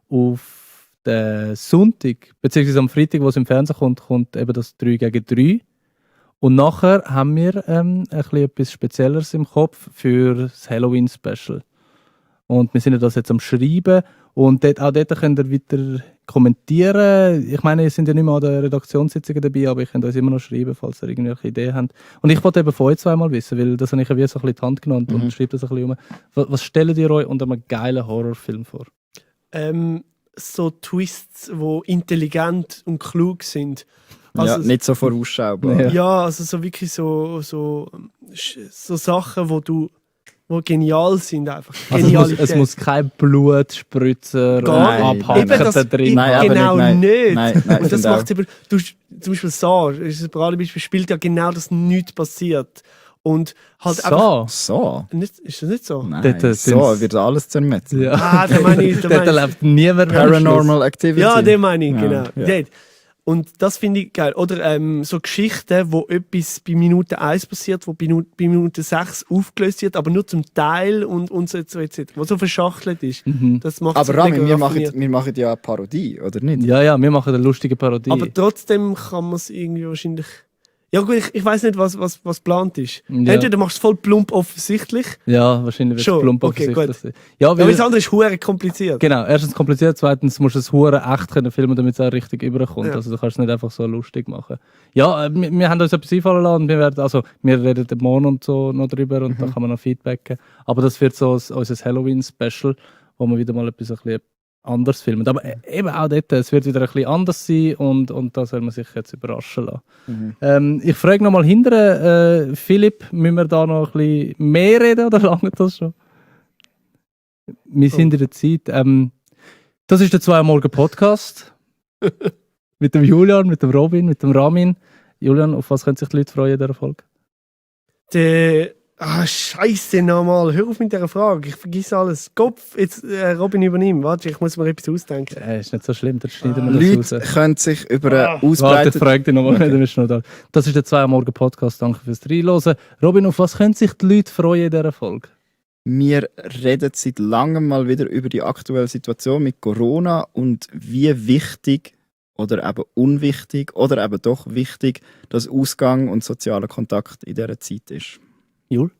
auf den Sonntag, beziehungsweise am Freitag, wo es im Fernsehen kommt eben das 3 gegen 3. Und nachher haben wir ein bisschen etwas Spezielleres im Kopf für das Halloween-Special. Und wir sind ja das jetzt am Schreiben. Und auch dort könnt ihr weiter kommentieren. Ich meine, ihr seid ja nicht mehr an den Redaktionssitzungen dabei, aber ihr könnt uns immer noch schreiben, falls ihr irgendwelche Ideen habt. Und ich wollte eben von euch zweimal wissen, weil das habe ich ja wie so ein bisschen die Hand genommen und schreibe das ein bisschen um. Was stellt ihr euch unter einem geilen Horrorfilm vor? So Twists, die intelligent und klug sind. Also, ja, nicht so vorausschaubar. Ja, also so wirklich so Sachen, wo genial sind einfach. Also es muss kein Blutspritzer Gar und Abhaken da drin. Nein, genau aber nicht. Nein, und das macht eben, zum Beispiel Saw, ist ein Paradebeispiel, spielt ja genau, dass nichts passiert. Und halt einfach... So? Nicht, ist das nicht so? Nein, Dort so wird alles zermetzelt. Ja. Da meine ich. Dort lebt niemand mehr. Paranormal Activity. Ja, den meine ich, genau. Ja. Dort. Und das finde ich geil. Oder so Geschichten, wo etwas bei Minute 1 passiert, wo bei Minute 6 aufgelöst wird, aber nur zum Teil und so etc. Wo so verschachtelt ist. Das macht Aber Rami, wir machen ja eine Parodie, oder nicht? Ja, wir machen eine lustige Parodie. Aber trotzdem kann man es irgendwie wahrscheinlich... Ja gut, ich weiß nicht, was geplant ist. Ja. Entweder machst du es voll plump offensichtlich. Ja, wahrscheinlich wird es Schon, plump okay, offensichtlich gut. sein. Ja, Aber das andere ist hure kompliziert. Genau, erstens kompliziert, zweitens musst du es hure echt können filmen, damit es auch richtig überkommt. Ja. Also du kannst es nicht einfach so lustig machen. Ja, wir haben uns etwas einfallen lassen und wir reden morgen und so noch drüber und dann kann man noch feedbacken. Aber das wird so unser Halloween-Special, wo wir wieder mal etwas ein bisschen anders filmen. Aber eben auch dort, es wird wieder ein bisschen anders sein und da soll man sich jetzt überraschen lassen. Ich frage noch mal hinterher, Philipp, müssen wir da noch ein bisschen mehr reden oder lange das schon? Wir sind in der Zeit. Das ist der 2 Uhr morgen Podcast. Mit dem Julian, mit dem Robin, mit dem Ramin. Julian, auf was können sich die Leute freuen in dieser Folge? Scheiße nochmal. Hör auf mit dieser Frage. Ich vergesse alles. Kopf, jetzt Robin übernehmen. Warte, ich muss mir etwas ausdenken. Ist nicht so schlimm, das schneiden wir das Leute raus. können sich über Warte, ich ausbreiten. frage dich nochmal, dann bist du noch da. Das ist der 2 Uhr morgen Podcast. Danke fürs Reinhören. Robin, auf was können sich die Leute freuen in dieser Folge? Wir reden seit langem mal wieder über die aktuelle Situation mit Corona und wie wichtig oder eben unwichtig oder eben doch wichtig, dass Ausgang und sozialer Kontakt in dieser Zeit ist. Jul?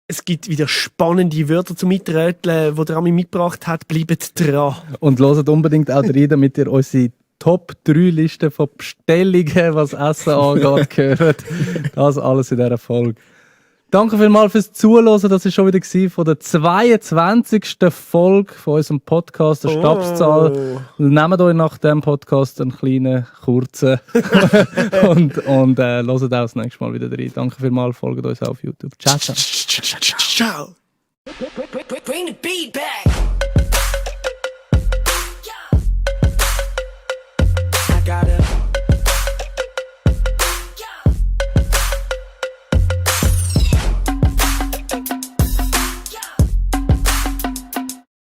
Es gibt wieder spannende Wörter zum Mitröteln, die der Ami mitgebracht hat. Bleibt dran. Und hört unbedingt auch rein, damit ihr unsere Top 3 Liste von Bestellungen, was Essen angeht, gehört. Das alles in dieser Folge. Danke vielmals fürs Zuhören. Das war schon wieder von der 22. Folge von unserem Podcast, der Stabszahl. Nehmt euch nach dem Podcast einen kleinen, kurzen und hört auch das nächste Mal wieder rein. Danke vielmals, folgt uns auf YouTube. Ciao, ciao. Ciao. Bring the beat back. I got a